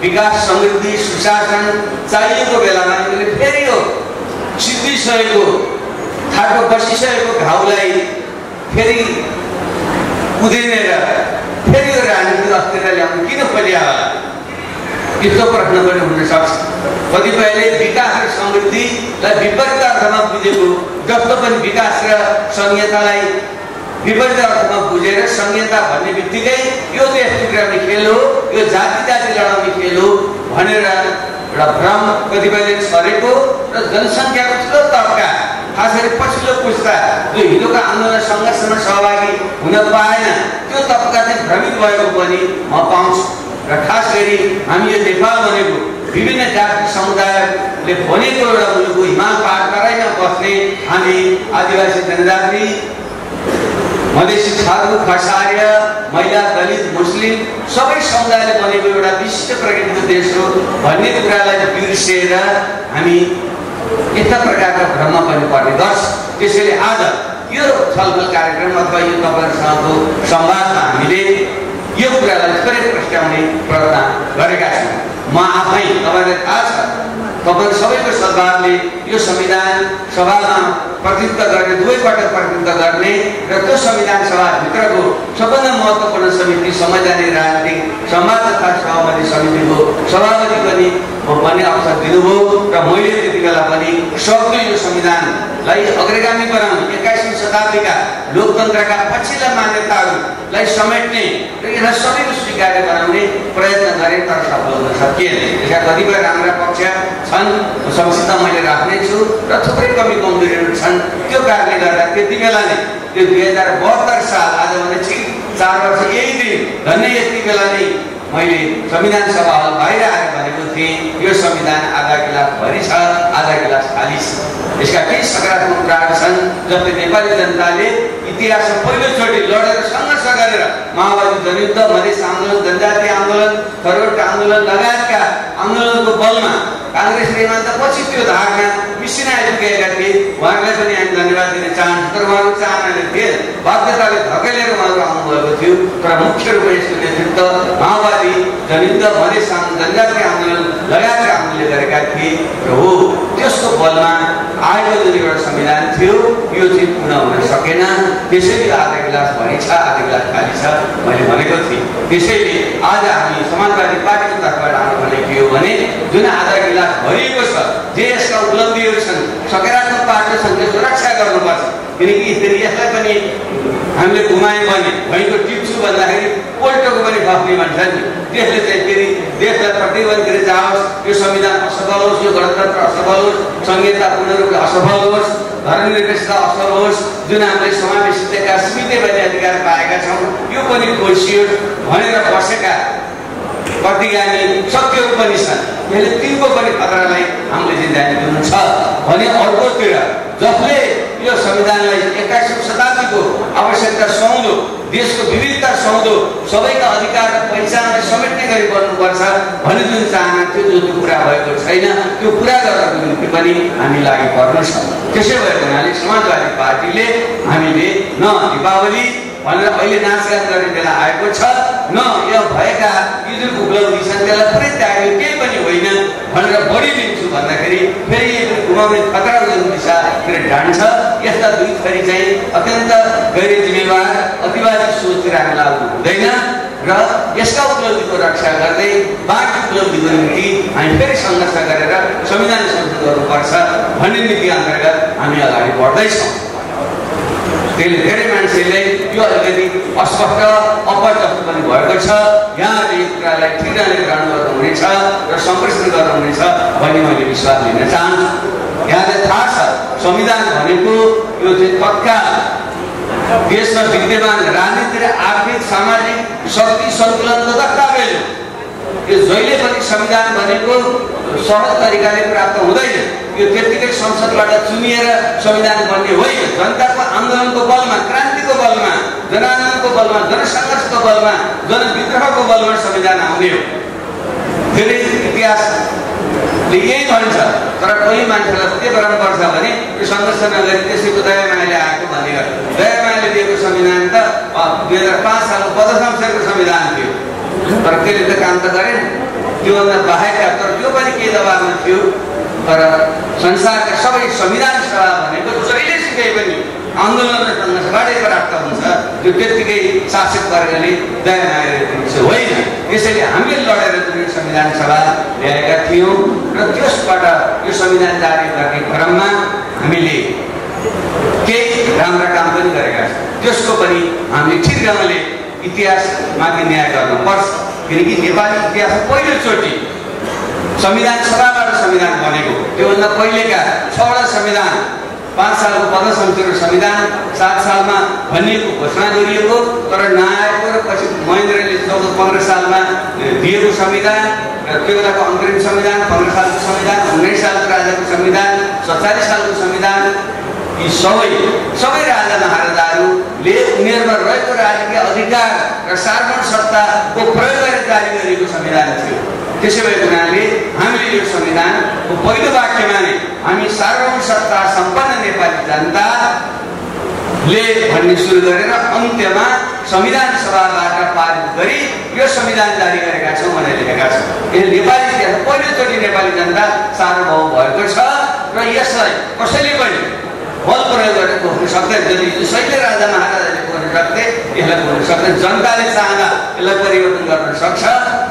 विकास, समृद्धि, सुशासन चाहिएको बेलामा फेरि यो सिद्धिसकेको थाको बसिसकेको घाउलाई फेरि उदेनेर फेरि यो राजनीतिक अस्थिरता ल्याउनु किन पर्यो होला, यस्तो प्रश्न पनि हुन सक्छ। कतिपयले विकास र समृद्धिलाई विपरीत अर्थमा बुझेको जस्तो पनि विकास र संहितालाई विपरीत अर्थमा बुझेर संहिता भन्ने बित्तिकै यो देश टुक्राउने खेल हो, यो जाति लडाउने खेल हो भनेर एउटा भ्रम कतिपयले छरेको र जनसङ्ख्याको ठुलो तबका, खास गरी पछिल्लो पुस्ता जो हिजोको आन्दोलन सङ्घर्षमा सहभागी हुन पाएन त्यो तबका चाहिँ भ्रमित भएको पनि म पाउँछु। र खास गरी हामी यो नेपाल भनेको विभिन्न जाति समुदायले बनेको एउटा मुलुक हो। हिमाल पहाड तराईमा बस्ने हामी आदिवासी जनजाति, मधेसी, थारू, खसार्य, महिला, दलित, मुस्लिम सबै समुदायले बनेको एउटा विशिष्ट प्रकृतिको देश हो भन्ने कुरालाई बिर्सेर हामी यस्ता प्रकारका भ्रममा पनि पर्ने गर्छ। त्यसैले आज यो छलफल कार्यक्रम अथवा यो तपाईँहरूसँगको संवादमा हामीले यो कुरालाई थोरै प्रस्ट्याउने प्रयत्न गरेका छौँ। म आफै तपाईँलाई थाहा छ, तपाईँ सबैको सद्भावले यो संविधान सभामा प्रतिनिधित्व गर्ने, दुवैपटक प्रतिनिधित्व गर्ने र त्यो संविधान सभाभित्रको सबभन्दा महत्त्वपूर्ण समिति संवैधानिक राजनीतिक संवाद तथा सहमति समितिको सभापति पनि बन्ने अवसर दिनुभयो र मैले त्यति बेला पनि सक्दो यो संविधानलाई अग्रगामी बनाउने, 21औं शताब्दीका लोकतन्त्रका पछिल्ला मान्यताहरूलाई समेट्ने र यसलाई सबैको स्वीकार्य बनाउने प्रयत्न गरेँ, तर सफल हुन सकिएन। यसका कतिपय राम्रा पक्ष छन्, संक्षिप्त मैले राख्नेछु र थुप्रै कमी कमजोरीहरू छन्। त्यो कारणले गर्दा त्यति बेला नै त्यो 2072 साल आजभन्दा ठिक 4 वर्ष यही दिन धन्य यति बेला नै मैले संविधान सभा हल बाहिर आएर भनेको थिएँ यो संविधान आधा गिलास भरि छ, आधा गिलास खाली छ। यसका केही सकारात्मक कुराहरू छन्, जस्तै नेपाली जनताले इतिहासमा पहिलोचोटि लडेर सङ्घर्ष गरेर माओवादी जनयुद्ध, मधेस आन्दोलन, जनजातीय आन्दोलन, थरवट आन्दोलन लगायतका आन्दोलनको बलमा काङ्ग्रेसले मात्र पछि त्यो धारमा मिसिन आइपुगेका थिए। उहाँहरूलाई पनि हामी धन्यवाद दिन चाहन्छौँ, तर उहाँको चाहनाले थिएन, बाध्यताले धकेलेर उहाँहरू आउनुभएको थियो। तर मुख्य रूपमा यसको नेतृत्व माओवादी जनयुद्ध, मधेस जनजातीय आन्दोलन लगायतका आन्दोलनले गरेका थिए र हो त्यसको बलमा आएको जुन एउटा संविधान थियो यो चाहिँ पूर्ण हुन सकेन। त्यसैले आधा गिलास भरि छ, आधा गिलास खाली छ मैले भनेको थिएँ। त्यसैले आज हामी समाजवादी पार्टीको तर्फबाट हाम्रो भने के हो भने जुन आधा गिलास भरिएको छ, जे यसका उपलब्धिहरू छन्, सकारात्मक पाटो छन्, त्यसको रक्षा गर्नुपर्छ। किनकि यसलाई पनि हामीले घुमायौँ भने भैँको टिप्छु भन्दाखेरि पोल्टोको पनि खप्ने भन्छ नि, त्यसले चाहिँ फेरि देशलाई प्रतिबन्धित जाओस्, यो संविधान असफल होस्, यो गणतन्त्र असफल होस्, संहिता पूर्ण रूपले असफल होस्, धर्मनिरपेक्षता असफल होस्, जुन हामीले समावेशिताका सीमित अधिकार पाएका छौँ यो पनि खोसियोस् भनेर बसेका प्रतिगामी शक्तिहरू पनि छन्। यसले तिनको पनि खतरालाई हामीले जिम्मेवारी दिनु छ भने अर्कोतिर जसले यो संविधानलाई 21औं शताब्दीको आवश्यकता सुहाउँदो, देशको विविधता सुहाउँदो, सबैका अधिकार र पहिचानलाई समेट्ने गरी बन्नुपर्छ भन्ने जुन चाहना थियो, जो पुरा भएको छैन, त्यो पुरा गर्नको निम्ति पनि हामी लागि पर्नु छ। त्यसै भएको हुनाले समाजवादी पार्टीले हामीले न दीपावली भनेर अहिले नाचगान गर्ने बेला आएको छ न यो भएका यी जुन उपलब्धि छन् त्यसलाई पुरै त्याग्यो केही पनि होइन भनेर बढी लिन्छु भन्दाखेरि फेरि घुमाउने खतरा जुन दिशा फेरि ढान्छ। यस्ता दुई थरी चाहिँ अत्यन्त गैर जिम्मेवार अतिवादी सोच राख्न लाग्नु हुँदैन र यसका उपलब्धिको रक्षा गर्दै बाँकी उपलब्धिको निम्ति हामी फेरि सङ्घर्ष गरेर संविधान संशोधन गर्नुपर्छ भन्ने नीति अन्तर्गत हामी अगाडि बढ्दैछौँ। त्यसले धेरै मान्छेले यो अलिकति अस्पष्ट अपस्पष्ट पनि भएको छ। यहाँले यो कुरालाई ठिकले ग्रहण गर्नुहुनेछ र सम्प्रेषण गर्नुहुनेछ भन्ने मैले विश्वास लिन चाहन्छु। यहाँलाई थाहा छ संविधान भनेको यो चाहिँ तत्काल देशमा विद्यमान राजनीति र आर्थिक सामाजिक शक्ति सन्तुलनको दस्तावेज हो। यो जहिले पनि संविधान भनेको सहज तरिकाले प्राप्त हुँदैन। यो त्यतिकै संसदबाट चुनिएर संविधान बन्ने होइन। जनताको आन्दोलनको बलमा, क्रान्तिको बलमा, जनआन्दोलनको बलमा, जनसङ्घर्षको बलमा, जनविद्रोहको बलमा संविधान आउने हो। धेरै इतिहासले यही भन्छ। तर कोही मान्छेलाई के गर्नुपर्छ भने यो सङ्घर्ष नगरी त्यसैको दयामायाले आएको भनेर दयामायाले दिएको संविधान त 2005 सालको 15 संसदको संविधान थियो। तर त्यसले त काम त गरेन। त्योभन्दा बाहेक तर त्यो पनि केही दबाबमा थियो। तर संसारका सबै संविधान सभा भनेको जहिले सिके पनि आन्दोलन र सङ्घर्षबाटै प्राप्त हुन्छ। त्यो त्यत्तिकै शासक वर्गले दयामाया दिन्छ होइन। त्यसैले हामीले लडेर जुन संविधान सभा ल्याएका थियौँ र त्यसबाट यो संविधान जारी गर्ने क्रममा हामीले केही राम्रा काम पनि गरेका छौँ। त्यसको पनि हामीले ठिक ढङ्गले इतिहासमाथि न्याय गर्नुपर्छ। किनकि नेपाली इतिहासमा पहिलोचोटि संविधान सभाबाट संविधान बनेको। त्योभन्दा पहिलेका 6वटा संविधान 5 सालको 15 संसदको संविधान 7 सालमा भनिएको घोषणा गरिएको तर नआएको र पछि महेन्द्रले 14-15 सालमा दिएको संविधान र त्यो बेलाको अन्तरिम संविधान 15 सालको संविधान 19 सालको राजाको संविधान 47 सालको संविधान यी सबै राजा महाराजाहरूले उनीहरूमा रहेको राजकीय अधिकार र सार्वभौम सत्ताको प्रयोग गरेर जारी गरिएको संविधान थियो। त्यसै भएको हुनाले हामीले यो संविधानको पहिलो वाक्यमा नै हामी सार्वभौम सत्ता सम्पन्न नेपाली जनताले भन्ने सुरु गरेर अन्त्यमा संविधान सभाबाट पारित गरी यो संविधान जारी गरेका छौँ भनेर लेखेका छौँ। यो नेपाली इतिहासमा पहिलोचोटि नेपाली जनता सार्वभौम भएको छ र यसलाई कसैले पनि बल प्रयोग गरेर खोज्न सक्दैन। यदि सैन्य राजा महाराजाले खोज्न सक्थे यसलाई खोज्न सक्दैन। जनताले चाहँदा यसलाई परिवर्तन गर्न सक्छ।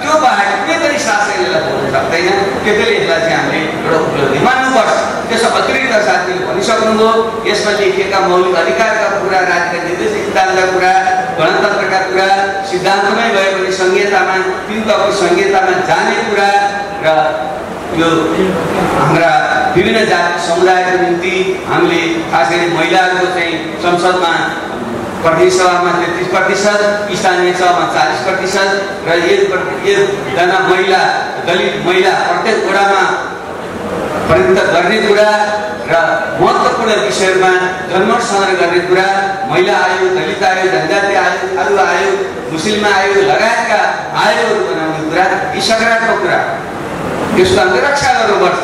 त्यो बाहेक कुनै पनि शासकले यसलाई खोज्न सक्दैन। त्यसैले यसलाई चाहिँ हामीले एउटा उपलब्धि मान्नुपर्छ। त्यसो अतिरिक्त साथीले भनिसक्नुभयो यसमा लेखिएका मौलिक अधिकारका कुरा, राज्यका निर्देशित सिद्धान्तका कुरा, गणतन्त्रका कुरा सिद्धान्तमै गए पनि संहितामा 3 तहको संहितामा जाने कुरा र यो हाम्रा विभिन्न जाति समुदायको निम्ति हामीले खास गरी महिलाहरूको चाहिँ संसदमा प्रतिनिधि सभामा 33%, स्थानीय सभामा 40% र एकजना महिला दलित महिला प्रत्येक वडामा प्रतिनिधित्व गर्ने कुरा र महत्त्वपूर्ण विषयमा जनमत संग्रह गर्ने कुरा, महिला आयोग, दलित आयोग, जनजाति आयोग, अरू आयोग, मुस्लिम आयोग लगायतका आयोगहरू बनाउने कुरा यी सकारात्मक कुरा यसको हामीले रक्षा गर्नुपर्छ।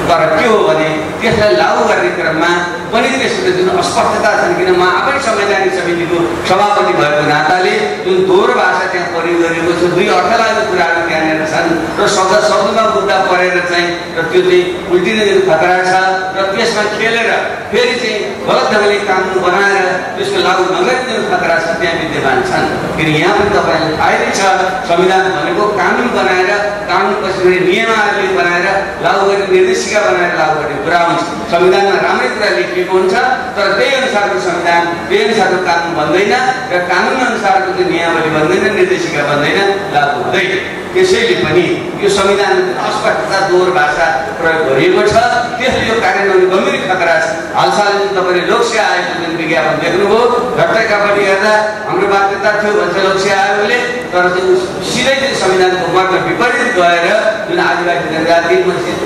तर के हो भने त्यसलाई लागू गर्ने क्रममा पनि त्यसको जुन अस्पष्टता छन्। किन म आफै संवैधानिक समितिको सभापति भएको नाताले जुन दोहोरो भाषा त्यहाँ प्रयोग गरिएको छ, 2 अर्थलाग्दो कुराहरू त्यहाँनिर छन् र शब्दमा मुद्दा परेर चाहिँ र त्यो चाहिँ उल्टिने जुन खतरा छ र त्यसमा खेलेर फेरि चाहिँ गलत ढङ्गले कानुन बनाएर त्यसको लागू नगर्ने जुन खतरा छ त्यहाँ विद्यमान छन्। किन यहाँ पनि तपाईँलाई थाहै नै छ संविधान भनेको कानुन बनाएर कानुनपछि नियमावली बनाएर लागू गर्ने निर्देशिका बनाएर लागू गर्ने कुरा हुन्छ। संविधानमा राम्रै कुरा लेखिएको हुन्छ तर त्यही अनुसारको संविधान, त्यही अनुसारको कानुन बन्दैन र कानुन अनुसारको त्यो नियमावली बन्दैन, निर्देशिका बन्दैन, लागू हुँदैन। त्यसैले पनि यो संविधानमा अस्पष्टता, दोहोरो भाषा प्रयोग गरिएको छ। त्यसले यो कार्यान्वयन गम्भीर खतरा छ। हालसाल तपाईँले लोकसेवा आयोगको जुन विज्ञापन देख्नुभयो, झट्टैकापट्टि हेर्दा हाम्रो बाध्यता थियो भन्छ लोकसेवा आयोगले, तर त्यो सिधै चाहिँ संविधानको मर्म विपरीत गएर जुन आदिवासी जनजाति,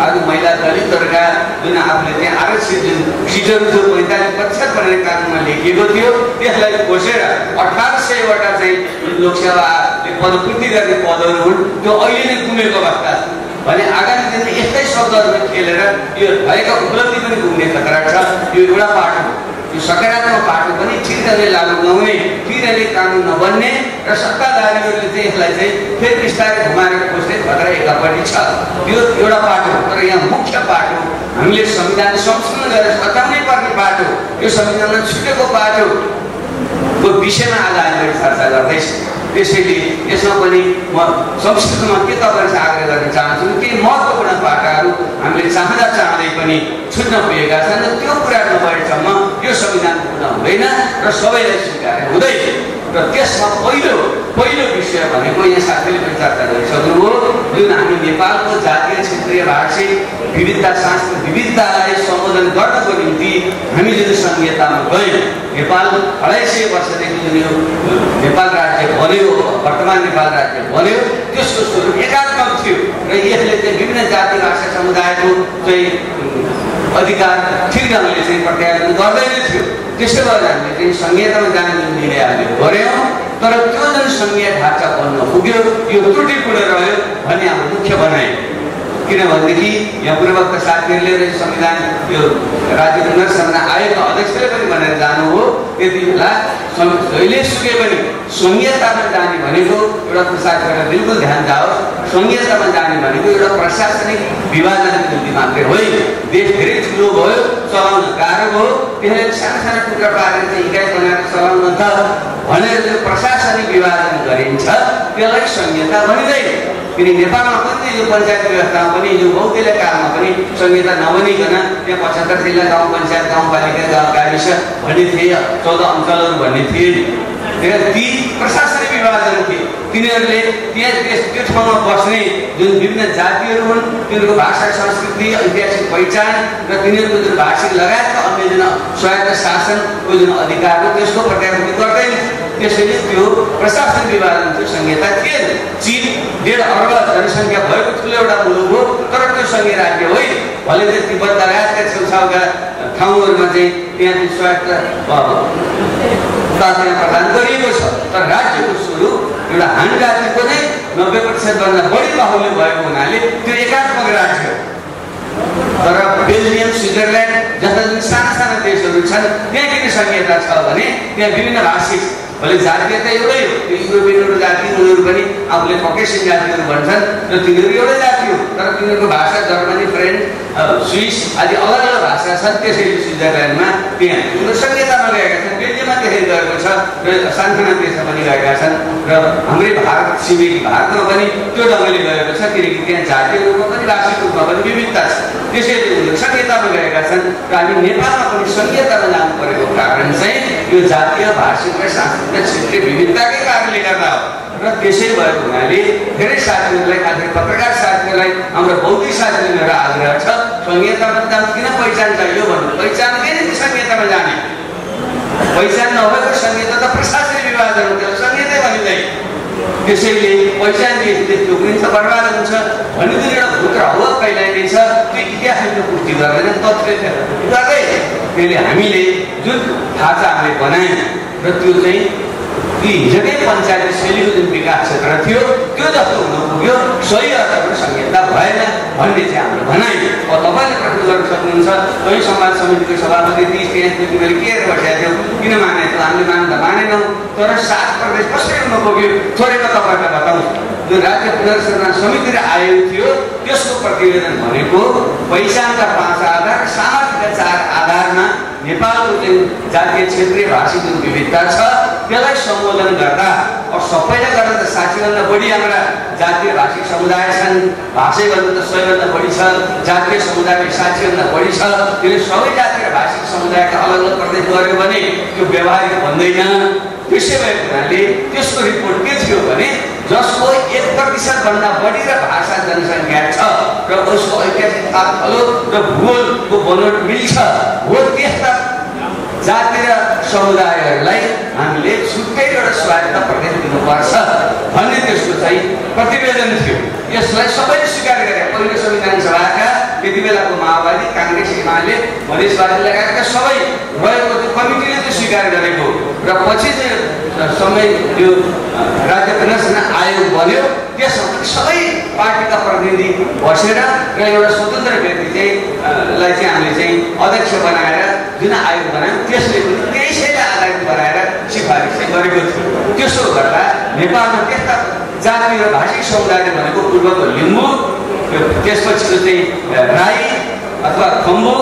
अरू महिला दलितहरूका जुन आफूले त्यहाँ आरक्षित जुन सिटहरू थियो 45% भनेर कानुनमा लेखिएको थियो त्यसलाई खोसेर 1800वटा चाहिँ लोकसेवाले पदपूर्ति गर्ने पदहरू हुन्। त्यो अहिले नै गुमेको अवस्था छ भने आगामी दिनमा यस्तै शब्दहरूमा खेलेर यो भएका उपलब्धि पनि गुम्ने खतरा छ। यो एउटा पाटो यो सकारात्मक बाटो पनि ठिक ढङ्गले लागू नहुने, ठिकले कानुन नबन्ने र सत्ताधारीहरूले चाहिँ यसलाई चाहिँ फेरि बिस्तारै घुमाएर खोज्दै खतरा एकापट्टि छ। त्यो एउटा बाटो। तर यहाँ मुख्य बाटो हामीले संविधान संशोधन गरेर सच्याउनै पर्ने बाटो, यो संविधानमा छुटेको बाटोको विषयमा आज हामीले चर्चा गर्दैछ। त्यसैले यसमा पनि म संक्षिप्तमा के तपाईँलाई आग्रह गर्न चाहन्छु, केही महत्त्वपूर्ण बाटाहरू हामीले चाहँदा चाहँदै पनि छुट्न पुगेका छन् र त्यो कुरा नभएसम्म यो संविधान पूर्ण हुँदैन र सबैलाई स्वीकार हुँदैन। र त्यसमा पहिलो विषय भनेको यहाँ साथीले पनि चर्चा गरिसक्नुभयो, जुन हामी नेपालको जातीय क्षेत्रीय भाषिक विविधता सांस्कृतिक विविधतालाई सम्बोधन गर्नको निम्ति हामी जुन संहितामा गयौँ, नेपाल 250 वर्षदेखि जुन यो नेपाल राज्य बन्यो, वर्तमान नेपाल राज्य बन्यो, त्यसको स्वरूप एकात्मक थियो र यसले चाहिँ विभिन्न जाति भाषा समुदायको चाहिँ अधिकार ठिक ढङ्गले चाहिँ प्रत्याहार गर्दैन थियो। त्यसो भएर हामीले चाहिँ संहितामा जाने जुन निर्णय हामीले गऱ्यौँ, तर त्यो जुन संघीय ढाँचा बन्न पुग्यो यो त्रुटिपूर्ण रह्यो भन्ने हाम्रो मुख्य भनाइ। किनभनेदेखि यहाँ पूर्ववक्ता साथीहरूले संविधान यो राज्य पुनर्संरचना आयोगका अध्यक्षले पनि भनेर जानु हो, त्यति बेला जहिले सुके पनि संहितामा जाने भनेको एउटा साथीहरूलाई बिल्कुल ध्यान जाओस्, संहितामा जाने भनेको एउटा प्रशासनिक विभाजनको निम्ति मात्रै होइन। देश धेरै ठुलो भयो, चलाउन गाह्रो भयो, त्यसले साना टुक्रा पारेर चाहिँ इकाइ बनाएर चलाउन त भनेर जो प्रशासनिक विभाजन गरिन्छ त्यसलाई संहिता भनिँदैन। किनकि नेपालमा पनि यो पञ्चायत व्यवस्थामा पनि यो बहुदलीय कालमा पनि संहिता नबनिकन त्यहाँ 75 जिल्ला गाउँ पञ्चायत गाउँपालिका गाविस भन्ने थिए, 14 अञ्चलहरू भन्ने थिए। ती प्रशासनिक विभाजन थिए। तिनीहरूले त्यहाँ त्यो ठाउँमा बस्ने जुन विभिन्न जातिहरू हुन् तिनीहरूको भाषा संस्कृति ऐतिहासिक पहिचान र तिनीहरूको जुन भाषिक लगायतका अन्य जुन स्वायत्त शासनको जुन अधिकार हो त्यसको प्रत्याभूति गर्दैन। त्यसैले त्यो प्रशासनिक विभाजन त्यो संहिता थिएन। चीन 1.5 अर्ब जनसङ्ख्या भएको ठुलो एउटा मुलुक हो, तर त्यो संघीय राज्य होइन। भले त्यो तिब्बत लगायतका छेउछाउका ठाउँहरूमा चाहिँ त्यहाँ चाहिँ स्वायत्त त्यहाँ प्रदान गरिएको छ, तर राज्यको स्वरूप एउटा हान जातिको नै 90% भन्दा बढी बाहुल्य भएको हुनाले त्यो एकात्मक राज्य हो। तर बेल्जियम, स्विजरल्यान्ड जस्ता जुन साना देशहरू छन् त्यहाँ किन संहिता छ भने त्यहाँ विभिन्न भाषिक भले जातीयता एउटै हो, त्यो युरोपियनहरू जाति उनीहरू पनि आफूले ककेसियन जातिहरू भन्छन् र तिनीहरू एउटै जाति हो, तर तिनीहरूको भाषा जर्मनी, फ्रेन्च, स्विस आदि अलग अलग भाषा छन्। त्यसैले स्विजरल्यान्डमा त्यहाँ उनीहरू संहितामा गएका छन्, बेल्जियममा त्यसरी गएको छ र सानसाना देशमा पनि गएका छन् र हाम्रै भारत छिमेकी भारतमा पनि त्यो ढङ्गले गएको छ, किनकि त्यहाँ जातीय रूपमा पनि भाषिक रूपमा पनि विविधता छ। त्यसैले उनीहरू संहितामा गएका छन् र हामी नेपालमा पनि संहितामा जानु परेको कारण चाहिँ यो जातीय भाषिक र सांस्कृतिक क्षेत्रीय विविधताकै कारणले गर्दा हो। र त्यसै भएको हुनाले धेरै साथीहरूलाई, खास गरी पत्रकार साथीहरूलाई, हाम्रो बौद्धिक साथीहरूले मेरो आग्रह छ, संहितामा किन पहिचान चाहियो भन्नु, पहिचानकै निम्ति संहितामा जाने, पहिचान नभएको संहिता त प्रशासनिक विभाजन हो, त्यसलाई संहितै भनिँदैन। त्यसैले पहिचान त्यो पनि त बर्बाद हुन्छ भन्ने जुन एउटा भूत हावा फैलाइने छ त्यो इतिहासले पुष्टि गर्दैन, तथ्यले गर्दै। त्यसले हामीले जुन ढाँचा हामीले बनायौँ र त्यो चाहिँ हिजोकै पञ्चायत शैलीको जुन विकास क्षेत्र थियो त्यो जस्तो हुन पुग्यो, सही अर्थमा संहिता भएन भन्ने चाहिँ हाम्रो भनाइ। अब तपाईँले प्रश्न गर्न सक्नुहुन्छ, कहीँ समाज समितिको सभापति 30 तिमीले के हेरेर बसेका थियौ, किन माने त हामीले मान त मानेनौँ, तर 7 प्रदेश कसरी हुन पुग्यो थोरैमा तपाईँलाई बताउँछु। जो राज्य पुनर्संरचना समिति आयोग थियो त्यसको प्रतिवेदन भनेको पहिचानका 5 आधार, सामर्थ्यका 4 आधारमा नेपालको जुन जातीय क्षेत्रीय भाषिक जुन विविधता छ त्यसलाई सम्बोधन गर्दा अब सबैले गर्दा त 60भन्दा बढी हाम्रा जातीय भाषिक समुदाय छन्, भाषैभन्दा त 100भन्दा बढी छ, जातीय समुदाय 60भन्दा बढी छ। त्यसले सबै जातीय भाषिक समुदायका अलग अलग प्रदेश गऱ्यो भने त्यो व्यवहारिक भन्दैन। त्यसै भएको हुनाले त्यसको रिपोर्ट के थियो भने जसको 1% भन्दा बढी र भाषा जनसङ्ख्या छ र उसको ऐतिहासिक तालथलो र भूगोलको बनोट मिल्छ हो त्यस्ता जाति र समुदायहरूलाई हामीले छुट्टै एउटा स्वायत्त प्रदेश दिनुपर्छ भन्ने त्यसको चाहिँ प्रतिवेदन थियो। यसलाई सबैले स्वीकार गरे। पहिलो संविधान सभाका त्यति बेलाको माओवादी, काङ्ग्रेस, एमाले, मधेसवादी लगायतका सबै रहेको त्यो कमिटीले त्यो स्वीकार गरेको र पछि चाहिँ समय त्यो राज्य पुनर्गठन आयोग बन्यो। त्यसमा सबै पार्टीका प्रतिनिधि बसेर र एउटा स्वतन्त्र व्यक्ति चाहिँ हामीले चाहिँ अध्यक्ष बनाएर जुन आयोग बनायौँ त्यसले पनि त्यसैलाई आधारित बनाएर सिफारिस चाहिँ गरेको थियो। त्यसो गर्दा नेपालमा त्यस्ता जाति र भाषिक समुदाय भनेको पूर्वको लिम्बू, त्यसपछिको चाहिँ राई अथवा खम्बु,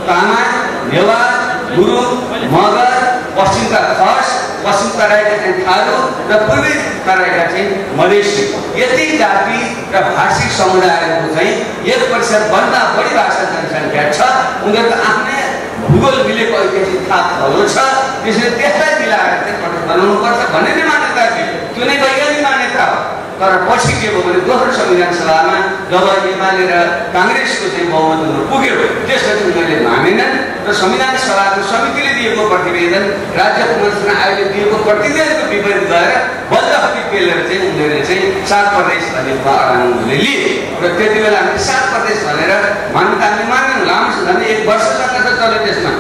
तामाङ, नेवार, गुरुङ, मगर, पश्चिमका खस, पश्चिम तराईका चाहिँ थारू र पूर्वी तराईका चाहिँ मधेसी, यति जाति र भाषिक समुदायहरूको चाहिँ 1%भन्दा बढी भाषा जनसङ्ख्या छ। उनीहरूको आफ्नै भूगोल मिलेको ऐतिहासिक थापहरू छ। त्यसले त्यसलाई मिलाएर चाहिँ प्रदेश बनाउनुपर्छ भन्ने नै मान्यता थियो। त्यो नै वैज्ञानिक मान्यता हो। तर पछि के भयो भने दोस्रो संविधान सभामा जब एमाले र काङ्ग्रेसको चाहिँ बहुमत हुन पुग्यो त्यसपछि उनीहरूले मानेनन् र संविधान सभाको समितिले दिएको प्रतिवेदन, राज्य पुनर्गठन आयोगले दिएको प्रतिवेदनको विपरीत गएर बलजफ्ती पेलेर चाहिँ उनीहरूले चाहिँ 7 प्रदेश भन्ने उनले लिए र त्यति बेला हामीले 7 प्रदेश भनेर मान्यता हामीले मान्यौँ। लामो झन् 1 वर्षसम्म त चल्यो त्यसमा।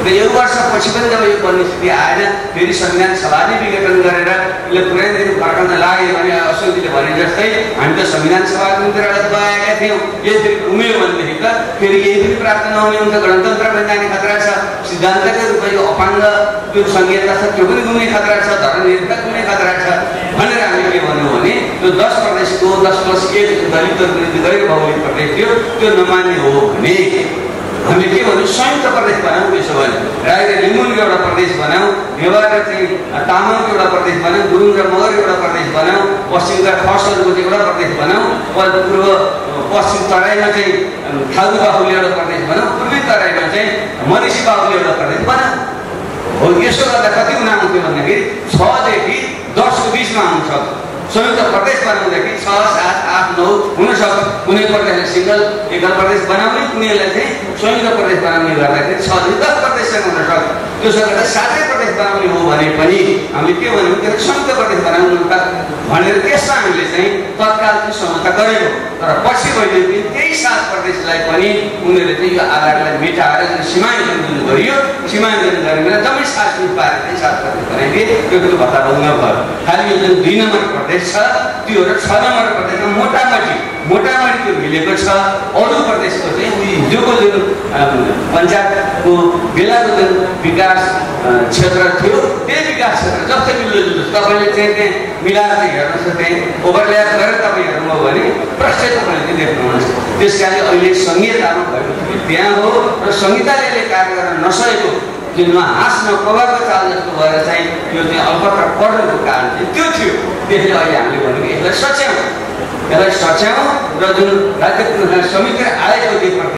र 1 वर्षपछि पनि जब यो बन्ने स्थिति आएन, फेरि संविधान सभाले विघटन गरेर यसले पुरै दिन फर्कन लाग्यो भने अशोकजीले भने जस्तै हामी त संविधान सभाको निम्ति गएका थियौँ, यो फेरि घुम्यो भनेदेखि त फेरि यही पनि प्राप्त नहुने हुन्छ। गणतन्त्रमा जाने खतरा छ, सिद्धान्तकै रूपमा यो अपाङ्ग त्यो सङ्घीयता छ त्यो पनि घुम्ने खतरा छ, धर्मनिरपेक्ष घुम्ने खतरा छ भनेर हामीले के भन्यौँ भने त्यो 10 प्रदेशको 10+1 दलितहरूको निम्ति गैर भौगोलिक प्रदेश थियो, त्यो नमान्ने हो भने हामीले के भन्यौँ संयुक्त प्रदेश बनाऊँ। त्यसो भने राई र लिम्बूको एउटा प्रदेश बनाऊँ, नेवार र चाहिँ तामाङको एउटा प्रदेश बनाऊँ, गुरुङ र मगरको एउटा प्रदेश बनाऊँ, पश्चिमका खसहरूको चाहिँ एउटा प्रदेश बनाऊँ, पूर्व पश्चिम तराईमा चाहिँ थारू बाहुल्य एउटा प्रदेश बनाऊँ, पूर्वी तराईमा चाहिँ मधेसी बाहुल्य एउटा प्रदेश बनाऊँ। हो यसो गर्दा कति हुन आउँथ्यो भन्दाखेरि 6 देखि 10 को बिचमा आउन सक्छ। संयुक्त प्रदेश बनाउँदाखेरि 6, 7, 8, 9 हुन सक्छ। कुनै प्रदेशलाई सिङ्गल एकल प्रदेश बनाउने, कुनैलाई चाहिँ संयुक्त प्रदेश बनाउने गर्दाखेरि 6 देखि 10 प्रदेशसम्म हुन सक्छ। त्यसो गर्दा 7 प्रदेश बनाउने हो भने पनि हामीले के भन्यौँ त्यो संयुक्त प्रदेश बनाउनु भनेर त्यसमा हामीले चाहिँ तत्काल चाहिँ समझौता गरेको। तर पछि गएर त्यही 7 प्रदेशलाई पनि उनीहरूले चाहिँ यो आधारलाई मेटाएर सीमाङ्कन जुन गरियो, सीमाङ्कन गरेर जम्मै 7 रुप पाएर चाहिँ 7 प्रदेश बनाइदिए। त्यो भत्ताभङ्ग भयो। खालि यो जुन 2 नम्बर प्रदेश छ त्यो र 6 नम्बर प्रदेशमा मोटामोटी त्यो मिलेको छ। अरू प्रदेशको चाहिँ हिजोको जुन पञ्चायतको बेलाको जुन विकास क्षेत्र थियो त्यही विकास क्षेत्र जस्तै मिल्दोजुल्दो तपाईँले चाहिँ त्यहाँ मिलाएर चाहिँ हेर्नुहोस्, त्यहाँ ओभरल्याप गरेर तपाईँ हेर्नुभयो भने प्रष्टै तपाईँले चाहिँ देख्नुहुन्छ। त्यस कारणले अहिले संहितामा भएको त्यहाँ हो र संहिताले कार्य गर्न नसकेको जुनमा हाँस्न प्रभावको चाल जस्तो भएर चाहिँ यो चाहिँ अलपत्र पढ्नुको कारण चाहिँ त्यो थियो। त्यसले अहिले हामीले भनेको यसलाई सच्याउँ र जुन राज्य पुनर्गठन समिति आएको